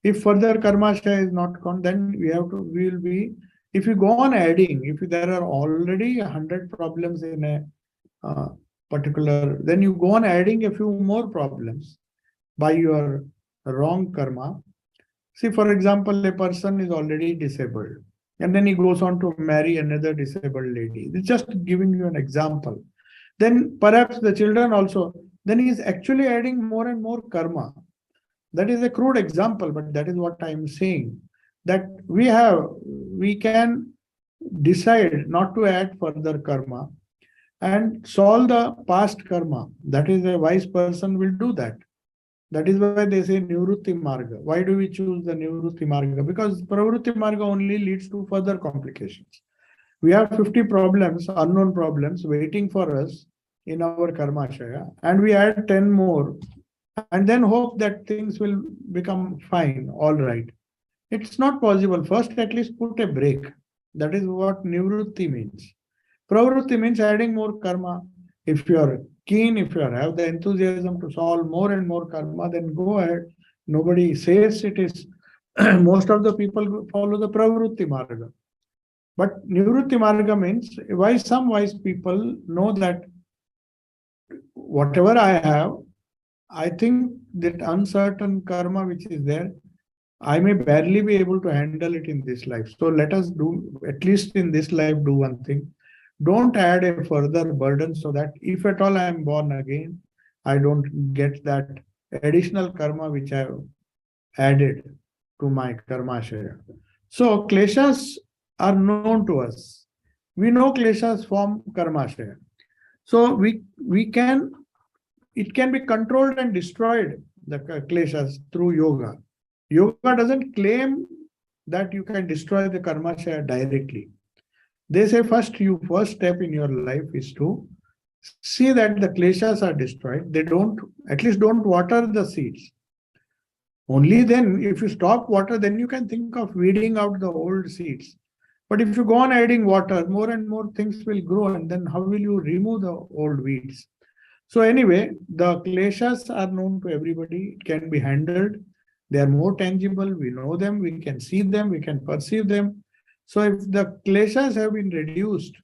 If further karma shaya is not gone, then we will be, if you go on adding, if there are already 100 problems in a particular, then you go on adding a few more problems by your wrong karma. See, for example, a person is already disabled and then he goes on to marry another disabled lady. It's just giving you an example. Then perhaps the children also, then he is actually adding more and more karma. That is a crude example, but that is what I am saying. That we can decide not to add further karma and solve the past karma. That is, a wise person will do that. That is why they say Nivrutti Marga. Why do we choose the Nivrutti Marga? Because Pravrutti Marga only leads to further complications. We have 50 problems, unknown problems, waiting for us in our karma shaya, and we add 10 more, and then hope that things will become fine, all right. It's not possible. First, at least put a break. That is what Nivrutti means. Pravrutti means adding more karma. If you are keen, if you have the enthusiasm to solve more and more karma, then go ahead. Nobody says it is. Most of the people follow the pravrutti marga. But nivrutti marga means why some wise people know that whatever I have, I think that uncertain karma which is there, I may barely be able to handle it in this life. So let us do, at least in this life, do one thing. Don't add a further burden so that if at all I am born again, I don't get that additional karma which I have added to my karma share. So kleshas are known to us. We know kleshas form karma share. So we can, it can be controlled and destroyed, the kleshas, through yoga. Yoga doesn't claim that you can destroy the karma share directly. They say first step in your life is to see that the kleshas are destroyed. They don't, at least don't water the seeds. Only then, if you stop water, then you can think of weeding out the old seeds. But if you go on adding water, more and more things will grow, and then how will you remove the old weeds? So anyway, the kleshas are known to everybody. It can be handled. They are more tangible. We know them. We can see them. We can perceive them. So if the kleshas have been reduced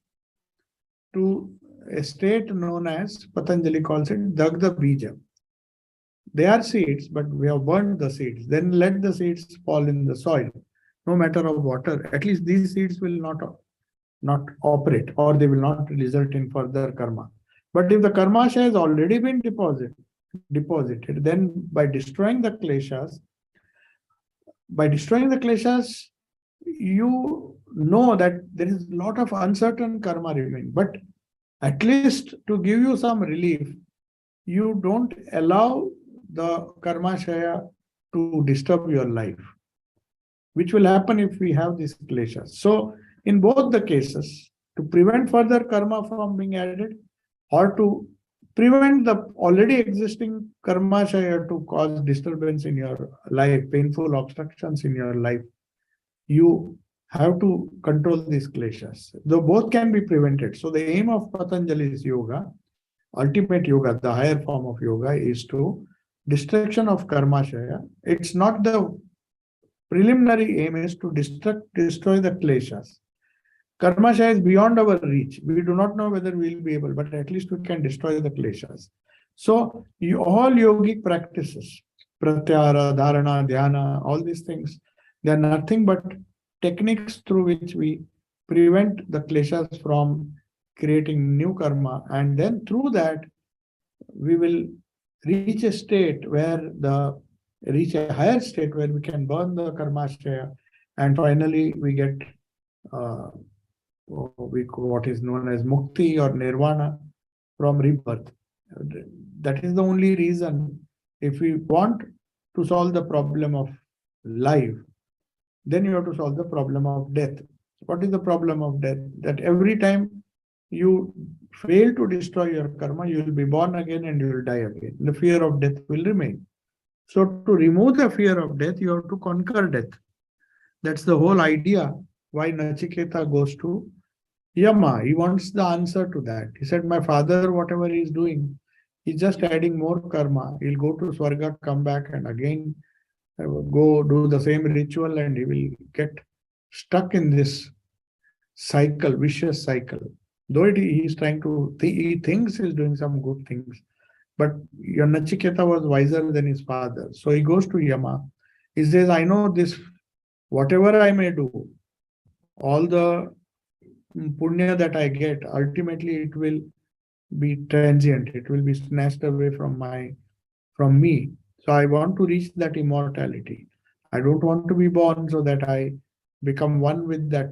to a state known as, Patanjali calls it Dagda Bija. They are seeds, but we have burned the seeds. Then let the seeds fall in the soil, no matter of water. At least these seeds will not operate, or they will not result in further karma. But if the karma has already been deposited, then by destroying the kleshas, you know that there is a lot of uncertain karma remaining. But at least to give you some relief, you don't allow the karma shaya to disturb your life, which will happen if we have these kleshas. So in both the cases, to prevent further karma from being added, or to prevent the already existing karma shaya to cause disturbance in your life, painful obstructions in your life, you have to control these kleshas. Though both can be prevented. So the aim of Patanjali's yoga, ultimate yoga, the higher form of yoga, is to destruction of karma shaya. It's not the preliminary aim is to destroy the kleshas. Karma shaya is beyond our reach. We do not know whether we will be able, but at least we can destroy the kleshas. So all yogic practices, pratyahara, dharana, dhyana, all these things, they are nothing but techniques through which we prevent the kleshas from creating new karma. And then through that, we will reach a state where reach a higher state where we can burn the karma shaya, and finally we get what is known as mukti or nirvana from rebirth. That is the only reason. If we want to solve the problem of life, then you have to solve the problem of death. What is the problem of death? That every time you fail to destroy your karma, you will be born again and you will die again. The fear of death will remain. So to remove the fear of death, you have to conquer death. That's the whole idea why Nachiketa goes to Yama. He wants the answer to that. He said, my father, whatever he is doing, he's just adding more karma. He'll go to Swarga, come back, and again go do the same ritual, and he will get stuck in this cycle, vicious cycle. Though he is trying to, he thinks he's doing some good things, but your Nachiketa was wiser than his father. So he goes to Yama. He says, I know this, whatever I may do, all the punya that I get, ultimately it will be transient. It will be snatched away from me. So I want to reach that immortality. I don't want to be born so that I become one with that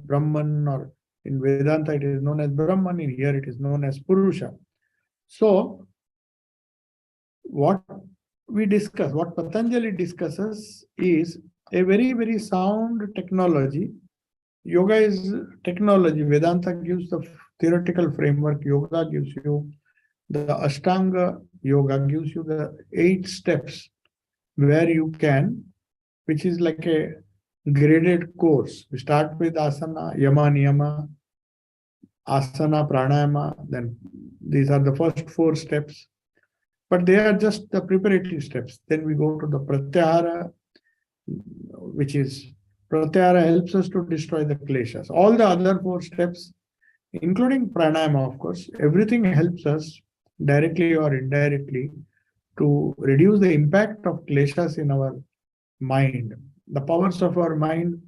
Brahman, or in Vedanta it is known as Brahman, in here it is known as Purusha. So what we discuss, what Patanjali discusses, is a very, very sound technology. Yoga is technology. Vedanta gives the theoretical framework. Yoga gives you the Ashtanga. Yoga gives you the 8 steps where you can, which is like a graded course. We start with asana, yama, niyama, asana, pranayama, then these are the first four steps. But they are just the preparatory steps. Then we go to the pratyahara, which is pratyahara helps us to destroy the kleshas. All the other four steps, including pranayama, of course, everything helps us directly or indirectly to reduce the impact of kleshas in our mind. The powers of our mind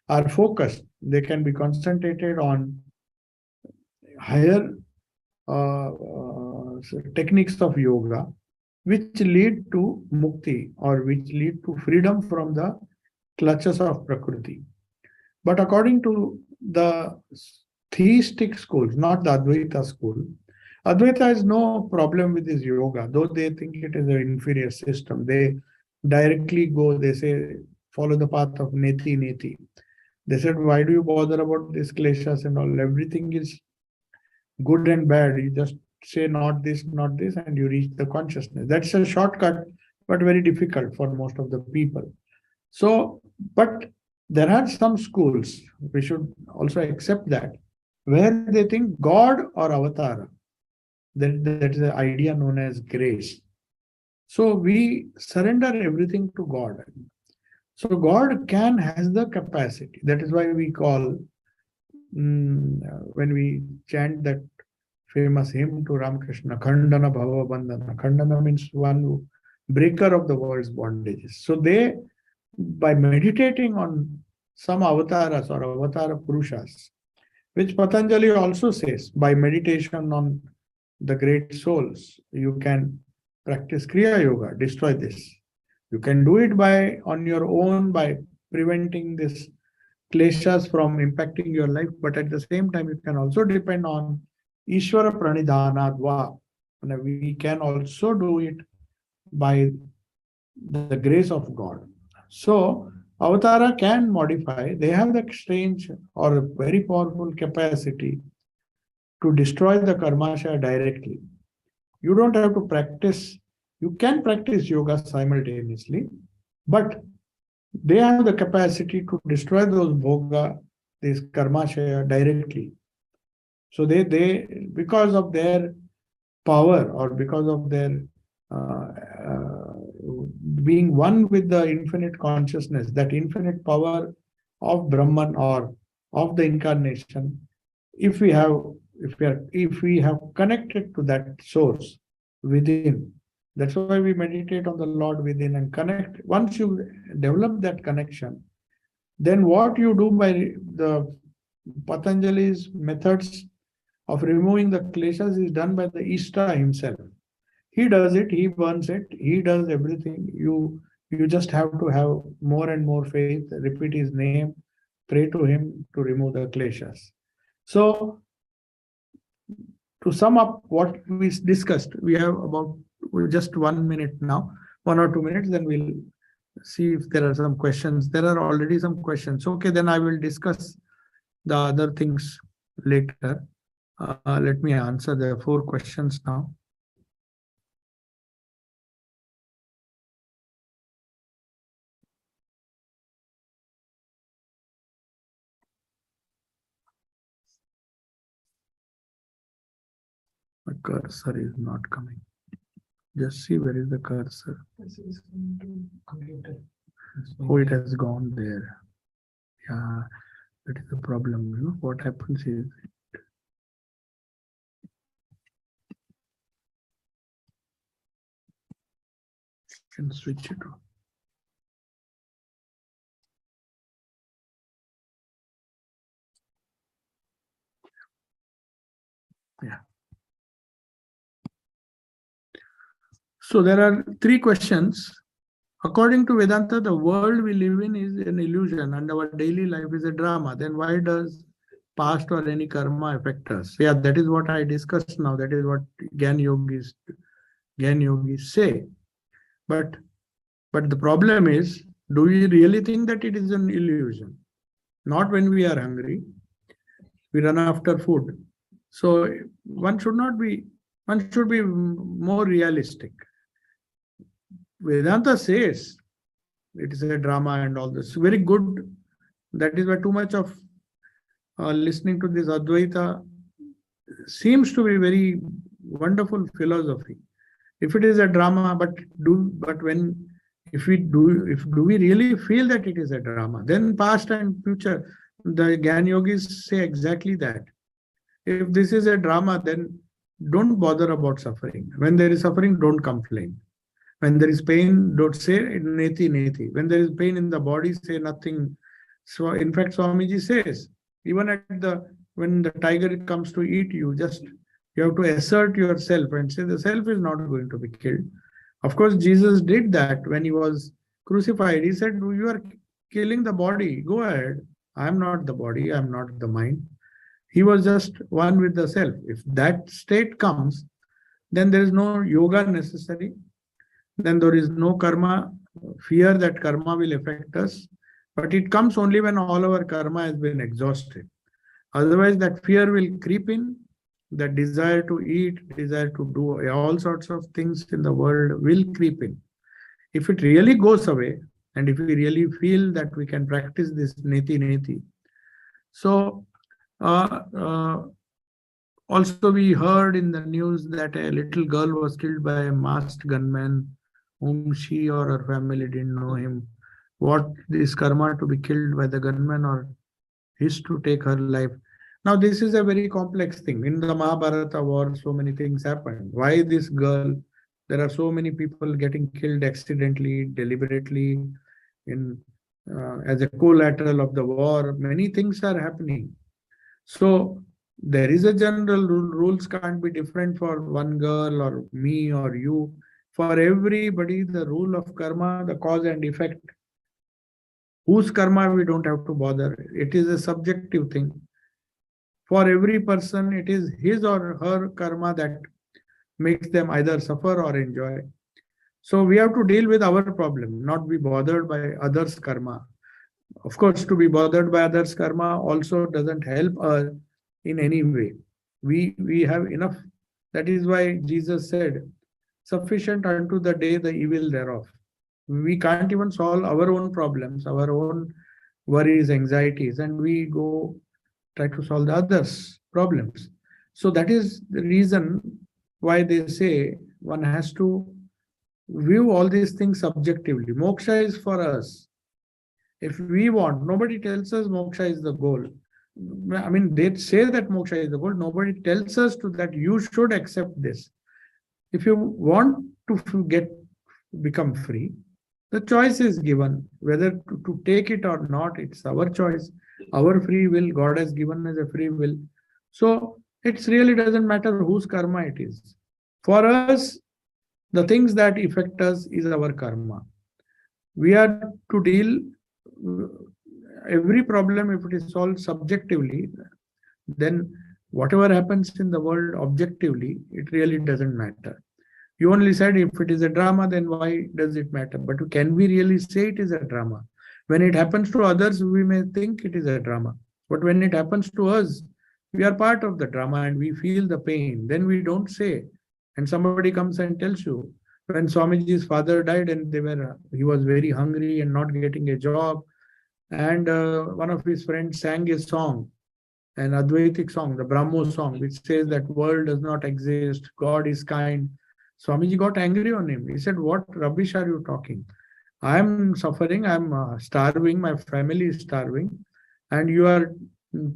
are focused. They can be concentrated on higher techniques of yoga, which lead to mukti or which lead to freedom from the clutches of Prakriti. But according to the theistic schools, not the Advaita school, Advaita has no problem with this yoga, though they think it is an inferior system. They directly go, they say, follow the path of neti neti. They said, why do you bother about this kleshas and all? Everything is good and bad. You just say not this, and you reach the consciousness. That's a shortcut, but very difficult for most of the people. So, but there are some schools, we should also accept that, where they think God or avatar, that is the idea known as grace. So we surrender everything to God. So God has the capacity. That is why we call, when we chant that famous hymn to Ramakrishna, Khandana Bhava Bandhana. Khandana means one who, breaker of the world's bondages. So they, by meditating on some avatars or avatara purushas, which Patanjali also says, by meditation on the great souls, you can practice Kriya Yoga, destroy this. You can do it by on your own, by preventing this kleshas from impacting your life, but at the same time, you can also depend on Ishvara Pranidhanadva. And we can also do it by the grace of God. So, Avatara can modify, they have the strange or very powerful capacity to destroy the karmashaya directly. You don't have to practice, you can practice yoga simultaneously, but they have the capacity to destroy those bhoga, this karmashaya directly. So they because of their power or because of their being one with the infinite consciousness, that infinite power of Brahman or of the incarnation, if we have connected to that source within, that's why we meditate on the Lord within and connect. Once you develop that connection, then what you do by the Patanjali's methods of removing the kleshas is done by the Ishta himself. He does it, he burns it, he does everything. You just have to have more and more faith, repeat his name, pray to him to remove the kleshas. So, to sum up what we discussed, we have about just 1 minute now, 1 or 2 minutes, then we'll see if there are some questions. There are already some questions. Okay, then I will discuss the other things later. Let me answer the 4 questions now. My cursor is not coming. Just see where is the cursor. Oh, it has gone there. Yeah, that is the problem. You know what happens is, you can switch it on. Yeah. So there are 3 questions. According to Vedanta, the world we live in is an illusion and our daily life is a drama. Then why does past or any karma affect us? Yeah, that is what I discussed now. That is what Gyan Yogis say. But the problem is, do we really think that it is an illusion? Not when we are hungry. We run after food. So one should be more realistic. Vedanta says it is a drama and all this. Very good. That is why too much of listening to this Advaita seems to be very wonderful philosophy. If it is a drama, but when if do we really feel that it is a drama, then past and future, the Gyan Yogis say exactly that. If this is a drama, then don't bother about suffering. When there is suffering, don't complain. When there is pain, don't say neti neti. When there is pain in the body, say nothing. So in fact, Swamiji says, even at the when the tiger comes to eat you, just you have to assert yourself and say the self is not going to be killed. Of course, Jesus did that when he was crucified. He said, you are killing the body. Go ahead. I am not the body. I am not the mind. He was just one with the self. If that state comes, then there is no yoga necessary. Then there is no karma, fear that karma will affect us. But it comes only when all our karma has been exhausted. Otherwise, that fear will creep in, that desire to eat, desire to do all sorts of things in the world will creep in. If it really goes away, and if we really feel that we can practice this neti neti, so also we heard in the news that a little girl was killed by a masked gunman whom she or her family didn't know him. What is karma to be killed by the gunman or his to take her life? Now, this is a very complex thing. In the Mahabharata war, so many things happened. Why this girl? There are so many people getting killed accidentally, deliberately, in as a collateral of the war. Many things are happening. So there is a general rule. Rules can't be different for one girl or me or you. For everybody, the rule of karma, the cause and effect. Whose karma we don't have to bother. It is a subjective thing. For every person, it is his or her karma that makes them either suffer or enjoy. So we have to deal with our problem, not be bothered by others' karma. Of course, to be bothered by others' karma also doesn't help us in any way. We have enough. That is why Jesus said, sufficient unto the day the evil thereof. We can't even solve our own problems, our own worries, anxieties, and we go try to solve the others' problems. So that is the reason why they say one has to view all these things subjectively. Moksha is for us. If we want, nobody tells us moksha is the goal. I mean, they say that moksha is the goal. Nobody tells us to that you should accept this. If you want to become free, the choice is given. Whether to take it or not, it's our choice. Our free will, God has given us a free will. So it really doesn't matter whose karma it is. For us, the things that affect us is our karma. We are to deal every problem, if it is solved subjectively, then whatever happens in the world objectively, it really doesn't matter. You only said if it is a drama, then why does it matter? But can we really say it is a drama? When it happens to others, we may think it is a drama. But when it happens to us, we are part of the drama and we feel the pain. Then we don't say. And somebody comes and tells you, when Swamiji's father died and he was very hungry and not getting a job, and one of his friends sang a song, an Advaitic song, the Brahmo song, which says that world does not exist, God is kind. Swamiji got angry on him. He said, what rubbish are you talking? I am suffering, I am starving, my family is starving, and you are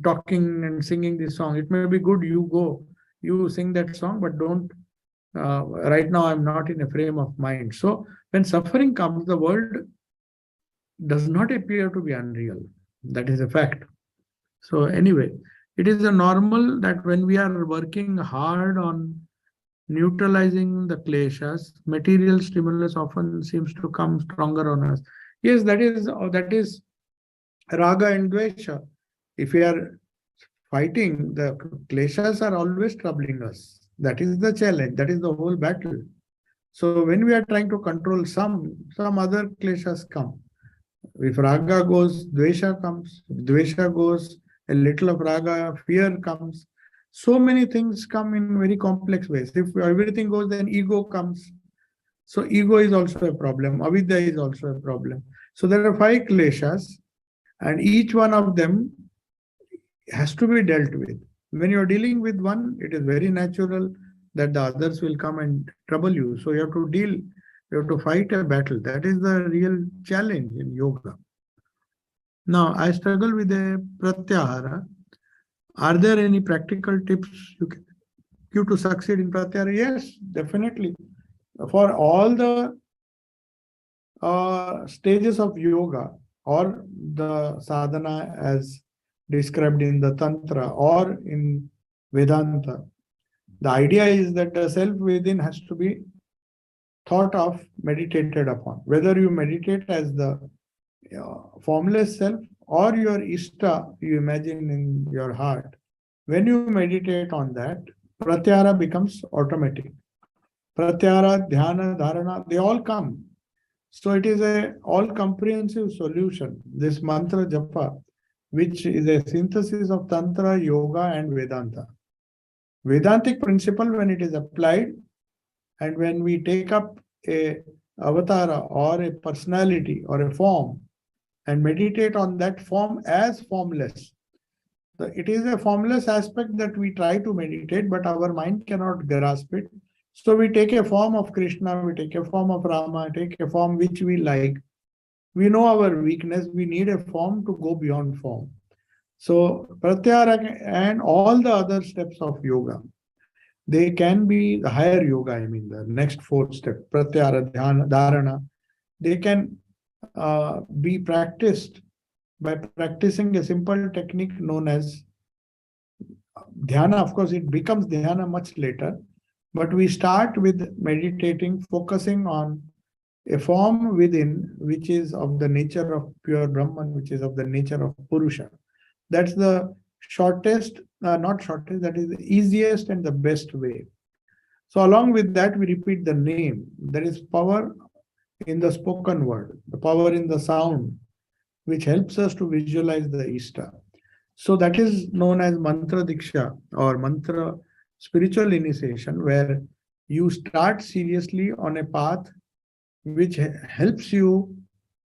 talking and singing this song. It may be good, you go, you sing that song, but don't, right now I'm not in a frame of mind. So when suffering comes, the world does not appear to be unreal. That is a fact. So anyway, it is a normal that when we are working hard on neutralizing the kleshas, material stimulus often seems to come stronger on us. Yes, that is raga and dvesha. If we are fighting, the kleshas are always troubling us. That is the challenge. That is the whole battle. So when we are trying to control some other kleshas come. If raga goes, dvesha comes. If dvesha goes, a little of raga, fear comes. So many things come in very complex ways. If everything goes, then ego comes. So ego is also a problem. Avidya is also a problem. So there are 5 kleshas, and each one of them has to be dealt with. When you're dealing with one, it is very natural that the others will come and trouble you. So you have to deal, you have to fight a battle. That is the real challenge in yoga. Now, I struggle with a pratyahara. Are there any practical tips you can give to succeed in pratyahara? Yes, definitely. For all the stages of yoga or the sadhana as described in the Tantra or in Vedanta, the idea is that the self within has to be thought of, meditated upon. Whether you meditate as the formless self or your Ishta you imagine in your heart, when you meditate on that, pratyahara becomes automatic. Pratyahara, dhyana, dharana, they all come. So it is a all-comprehensive solution, this mantra japa, which is a synthesis of Tantra, Yoga, and Vedanta. Vedantic principle, when it is applied, and when we take up a avatara or a personality or a form and meditate on that form as formless. It is a formless aspect that we try to meditate, but our mind cannot grasp it. So we take a form of Krishna, we take a form of Rama, take a form which we like. We know our weakness, we need a form to go beyond form. So pratyahara and all the other steps of yoga, they can be the higher yoga, I mean the next fourth step, pratyahara, dhyana, dharana. They can be practiced by practicing a simple technique known as dhyana. Of course, it becomes dhyana much later, but we start with meditating, focusing on a form within, which is of the nature of pure Brahman, which is of the nature of Purusha. That's the shortest, not shortest, that is the easiest and the best way. So along with that, we repeat the name. There is power in the spoken word, the power in the sound, which helps us to visualize the Ishta. So that is known as mantra diksha or mantra spiritual initiation, where you start seriously on a path which helps you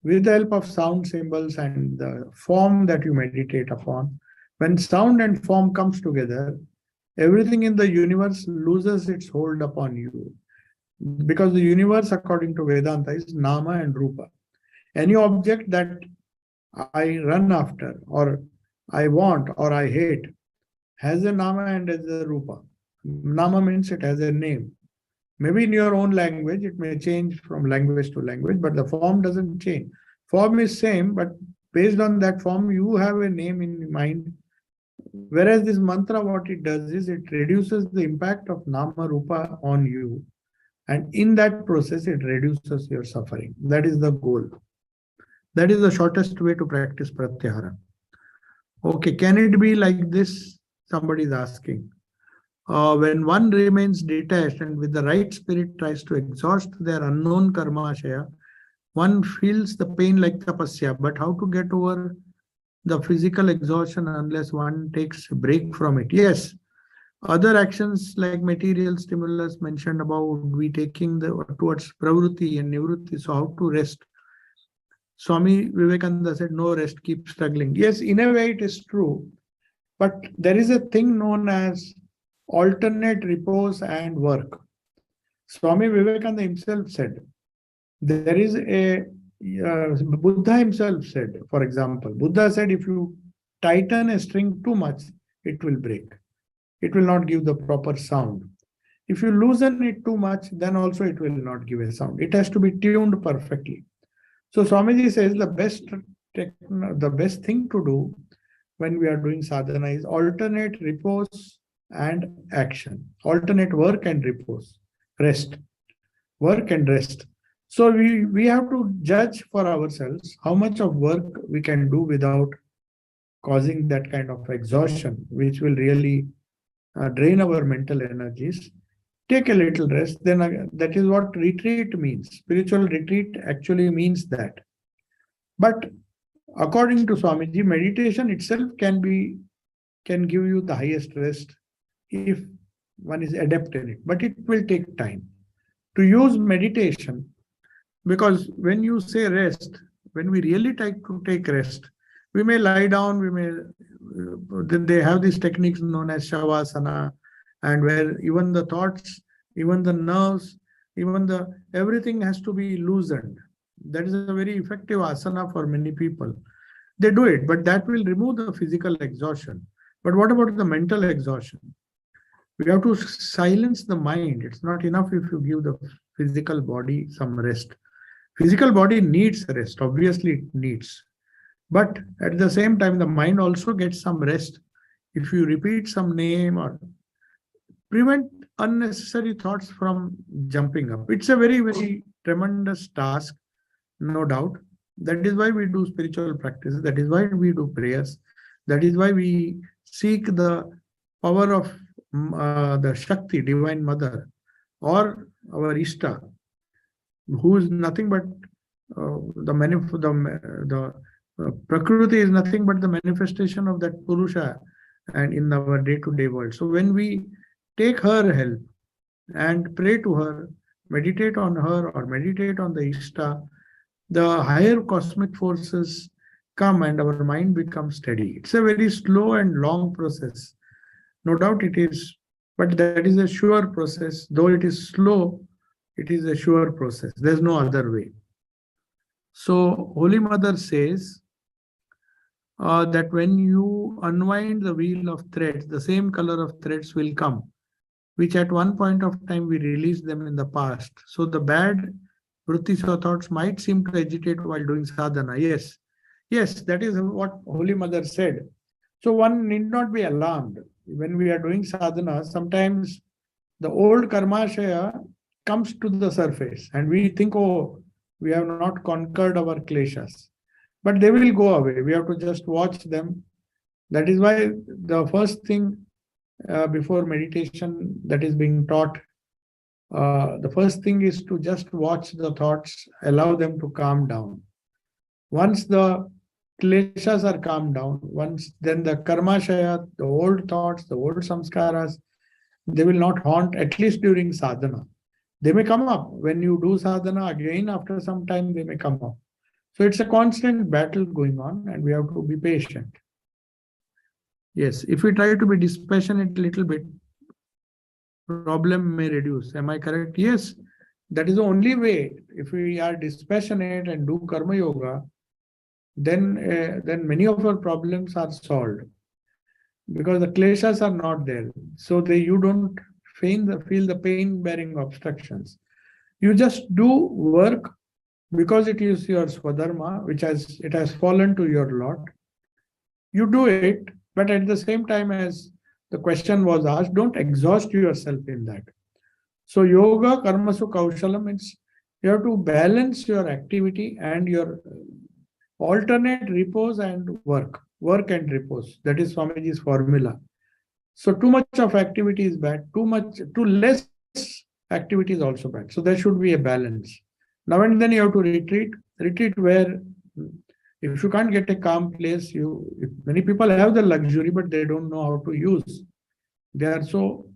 with the help of sound symbols and the form that you meditate upon. When sound and form comes together, everything in the universe loses its hold upon you. Because the universe, according to Vedanta, is nama and rupa. Any object that I run after, or I want, or I hate, has a nama and has a rupa. Nama means it has a name. Maybe in your own language, it may change from language to language, but the form doesn't change. Form is same, but based on that form, you have a name in mind. Whereas this mantra, what it does is it reduces the impact of nama rupa on you. And in that process, it reduces your suffering. That is the goal. That is the shortest way to practice pratyahara. Okay, can it be like this? Somebody is asking. When one remains detached and with the right spirit tries to exhaust their unknown karmashaya, one feels the pain like tapasya. But how to get over the physical exhaustion unless one takes a break from it? Yes, other actions like material stimulus mentioned about we taking towards pravruti and nivruti. So how to rest? Swami Vivekananda said, no rest, keep struggling. Yes, in a way it is true. But there is a thing known as alternate repose and work. Swami Vivekananda himself said, there is a, Buddha himself said, for example, Buddha said, if you tighten a string too much, it will break. It will not give the proper sound. If you loosen it too much, then also it will not give a sound. It has to be tuned perfectly. So Swamiji says the best thing to do when we are doing sadhana is alternate repose and action, alternate work and repose, rest, work and rest. So we have to judge for ourselves how much of work we can do without causing that kind of exhaustion, which will really drain our mental energies. Take a little rest. Then that is what retreat means. Spiritual retreat actually means that. But according to Swamiji, meditation itself can give you the highest rest if one is adept in it. But it will take time to use meditation, because when you say rest, when we really try to take rest, We may lie down, then they have these techniques known as Shavasana, and where even the thoughts, even the nerves, even everything has to be loosened. That is a very effective asana for many people. They do it, but that will remove the physical exhaustion. But what about the mental exhaustion? We have to silence the mind. It's not enough if you give the physical body some rest. Physical body needs rest, obviously it needs. But at the same time, the mind also gets some rest. If you repeat some name or prevent unnecessary thoughts from jumping up. It's a very, very tremendous task, no doubt. That is why we do spiritual practices. That is why we do prayers. That is why we seek the power of the Shakti, Divine Mother, or our Ishta, who is nothing but the Prakriti is nothing but the manifestation of that Purusha and in our day-to-day world. So when we take her help and pray to her, meditate on her or meditate on the Ishta, the higher cosmic forces come and our mind becomes steady. It's a very slow and long process. No doubt it is, but that is a sure process. Though it is slow, it is a sure process. There's no other way. So Holy Mother says that when you unwind the wheel of threads, the same color of threads will come, which at one point of time we released them in the past. So the bad vrittis or thoughts might seem to agitate while doing sadhana. Yes, yes, that is what Holy Mother said. So one need not be alarmed. When we are doing sadhana, sometimes the old karmashaya comes to the surface and we think, oh, we have not conquered our kleshas. But they will go away. We have to just watch them. That is why the first thing before meditation that is being taught, the first thing is to just watch the thoughts, allow them to calm down. Once the kleshas are calmed down, then the karmashaya, the old thoughts, the old samskaras, they will not haunt, at least during sadhana. They may come up. When you do sadhana again, after some time, they may come up. So it's a constant battle going on and we have to be patient. Yes, if we try to be dispassionate a little bit, problem may reduce. Am I correct? Yes, that is the only way. If we are dispassionate and do karma yoga, then many of our problems are solved because the kleshas are not there. So you don't feel the pain-bearing obstructions. You just do work because it is your swadharma, it has fallen to your lot. You do it, but at the same time, as the question was asked, don't exhaust yourself in that. So yoga, karmasu kaushalam means you have to balance your activity and your alternate repose and work and repose. That is Swamiji's formula. So too much of activity is bad, too less activity is also bad. So there should be a balance. Now and then you have to retreat where if you can't get a calm place, many people have the luxury, but they don't know how to use. They are so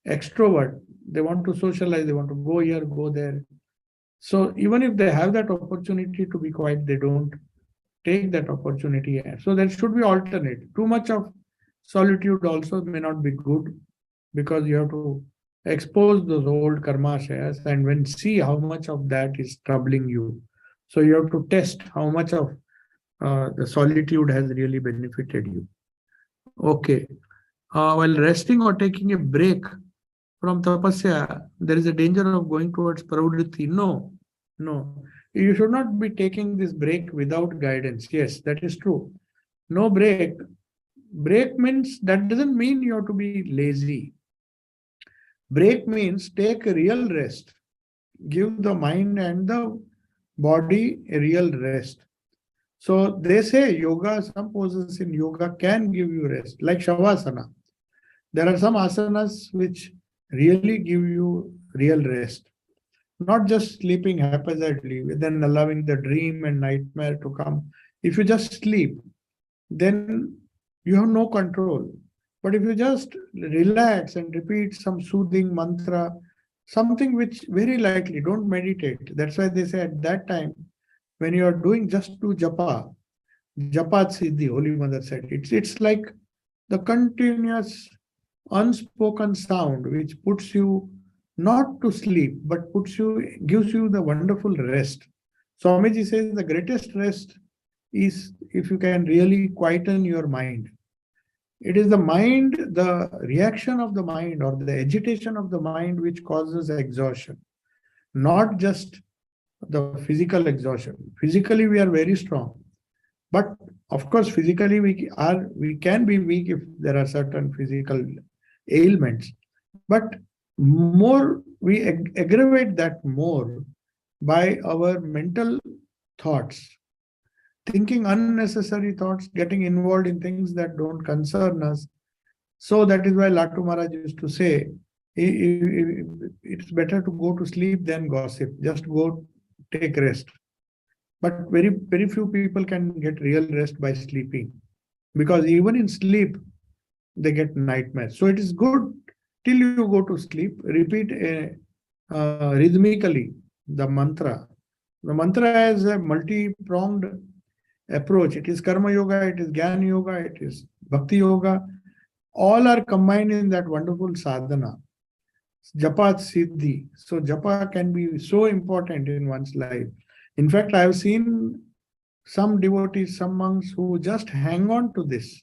extrovert. They want to socialize. They want to go here, go there. So even if they have that opportunity to be quiet, they don't take that opportunity. So there should be alternate. Too much of solitude also may not be good because you have to expose those old karmashayas and see how much of that is troubling you. So you have to test how much of the solitude has really benefited you. Okay. While resting or taking a break from tapasya, there is a danger of going towards pravritti. No. You should not be taking this break without guidance. Yes, that is true. No break. Break means, that doesn't mean you have to be lazy. Break means take a real rest. Give the mind and the body a real rest. So they say yoga, some poses in yoga can give you rest, like Shavasana. There are some asanas which really give you real rest. Not just sleeping haphazardly, then allowing the dream and nightmare to come. If you just sleep, then you have no control. But if you just relax and repeat some soothing mantra, something which very lightly, don't meditate. That's why they say at that time, when you are doing just do japa, Japat Siddhi, Holy Mother said. It's like the continuous unspoken sound which puts you not to sleep, but gives you the wonderful rest. Swamiji says the greatest rest is if you can really quieten your mind. It is the mind, the reaction of the mind or the agitation of the mind which causes exhaustion, not just the physical exhaustion. Physically, we are very strong. But of course, physically we can be weak if there are certain physical ailments. But more we aggravate that more by our mental thoughts, thinking unnecessary thoughts, getting involved in things that don't concern us. So that is why Latu Maharaj used to say, it's better to go to sleep than gossip. Just go take rest. But very few people can get real rest by sleeping, because even in sleep they get nightmares. So it is good till you go to sleep, repeat rhythmically the mantra. The mantra has a multi-pronged approach. It is karma yoga, it is jnana yoga, it is bhakti yoga. All are combined in that wonderful sadhana, japat siddhi. So japa can be so important in one's life. In fact, I have seen some devotees, some monks who just hang on to this,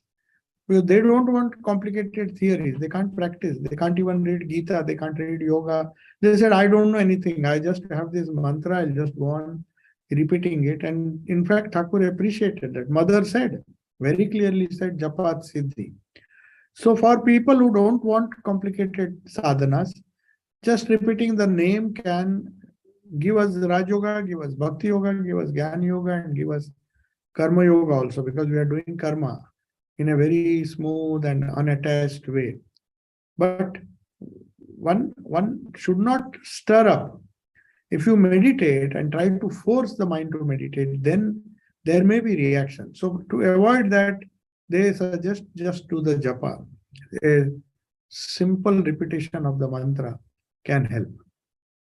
because they don't want complicated theories. They can't practice. They can't even read Gita. They can't read yoga. They said, I don't know anything. I just have this mantra. I'll just go on repeating it. And in fact, Thakur appreciated that. Mother said, very clearly said, Japat Siddhi. So for people who don't want complicated sadhanas, just repeating the name can give us Raj Yoga, give us Bhakti Yoga, give us Jnana Yoga, and give us Karma Yoga also, because we are doing karma in a very smooth and unattached way. But one should not stir up. If you meditate and try to force the mind to meditate, then there may be reaction. So to avoid that, they suggest just do the japa. A simple repetition of the mantra can help.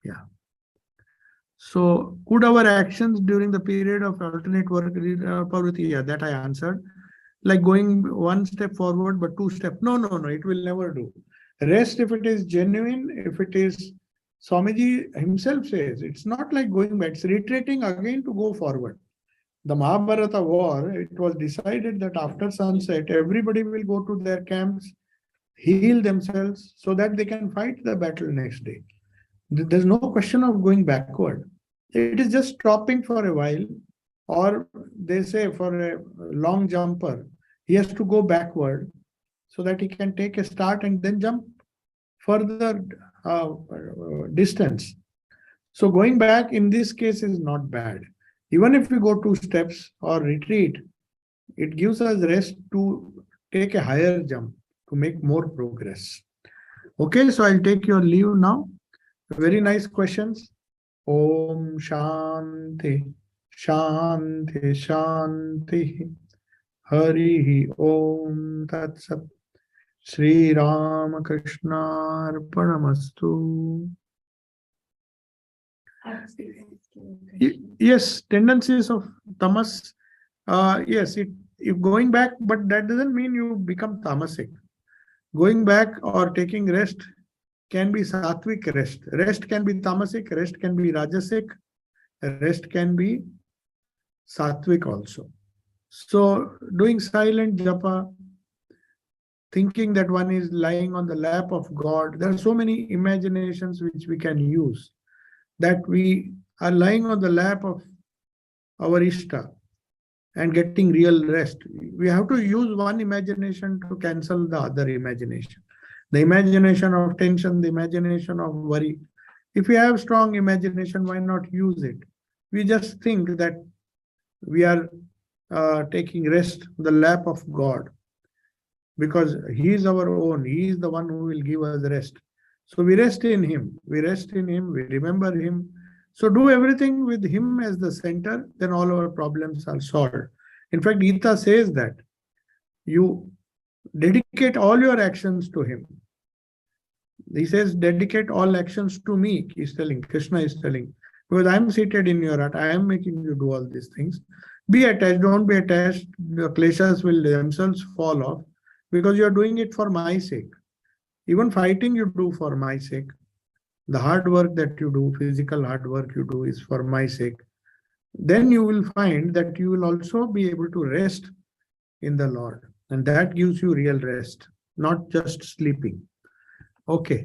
Yeah. So could our actions during the period of alternate work, Parvati, yeah, that I answered. Like going one step forward, but two steps. No, it will never do. Rest, if it is genuine, if it is, Swamiji himself says, it's not like going back, it's retreating again to go forward. The Mahabharata war, it was decided that after sunset, everybody will go to their camps, heal themselves so that they can fight the battle next day. There's no question of going backward. It is just stopping for a while, or they say for a long jumper, he has to go backward so that he can take a start and then jump further distance. So going back in this case is not bad. Even if we go 2 steps or retreat, it gives us rest to take a higher jump, to make more progress. Okay, so I'll take your leave now. Very nice questions. Om Shanti, Shanti, Shanti. Hari Om Tat Sat. Sri Ramakrishna Arpanamastu. Yes, tendencies of tamas. Yes, if going back, but that doesn't mean you become tamasic. Going back or taking rest can be sattvic rest. Rest can be tamasic, rest can be rajasic, rest can be sattvic also. So doing silent japa, thinking that one is lying on the lap of God, there are so many imaginations which we can use, that we are lying on the lap of our Ishta and getting real rest. We have to use one imagination to cancel the other imagination. The imagination of tension, the imagination of worry. If we have strong imagination, why not use it? We just think that we are taking rest on the lap of God, because He is our own. He is the one who will give us rest. So we rest in Him. We rest in Him. We remember Him. So do everything with Him as the center, then all our problems are solved. In fact, Gita says that you dedicate all your actions to Him. He says, dedicate all actions to me, he's telling, Krishna is telling. Because I am seated in your heart, I am making you do all these things. Be attached, don't be attached. The kleshas will themselves fall off because you are doing it for my sake. Even fighting you do for my sake. The hard work that you do, physical hard work you do, is for my sake. Then you will find that you will also be able to rest in the Lord. And that gives you real rest, not just sleeping. Okay.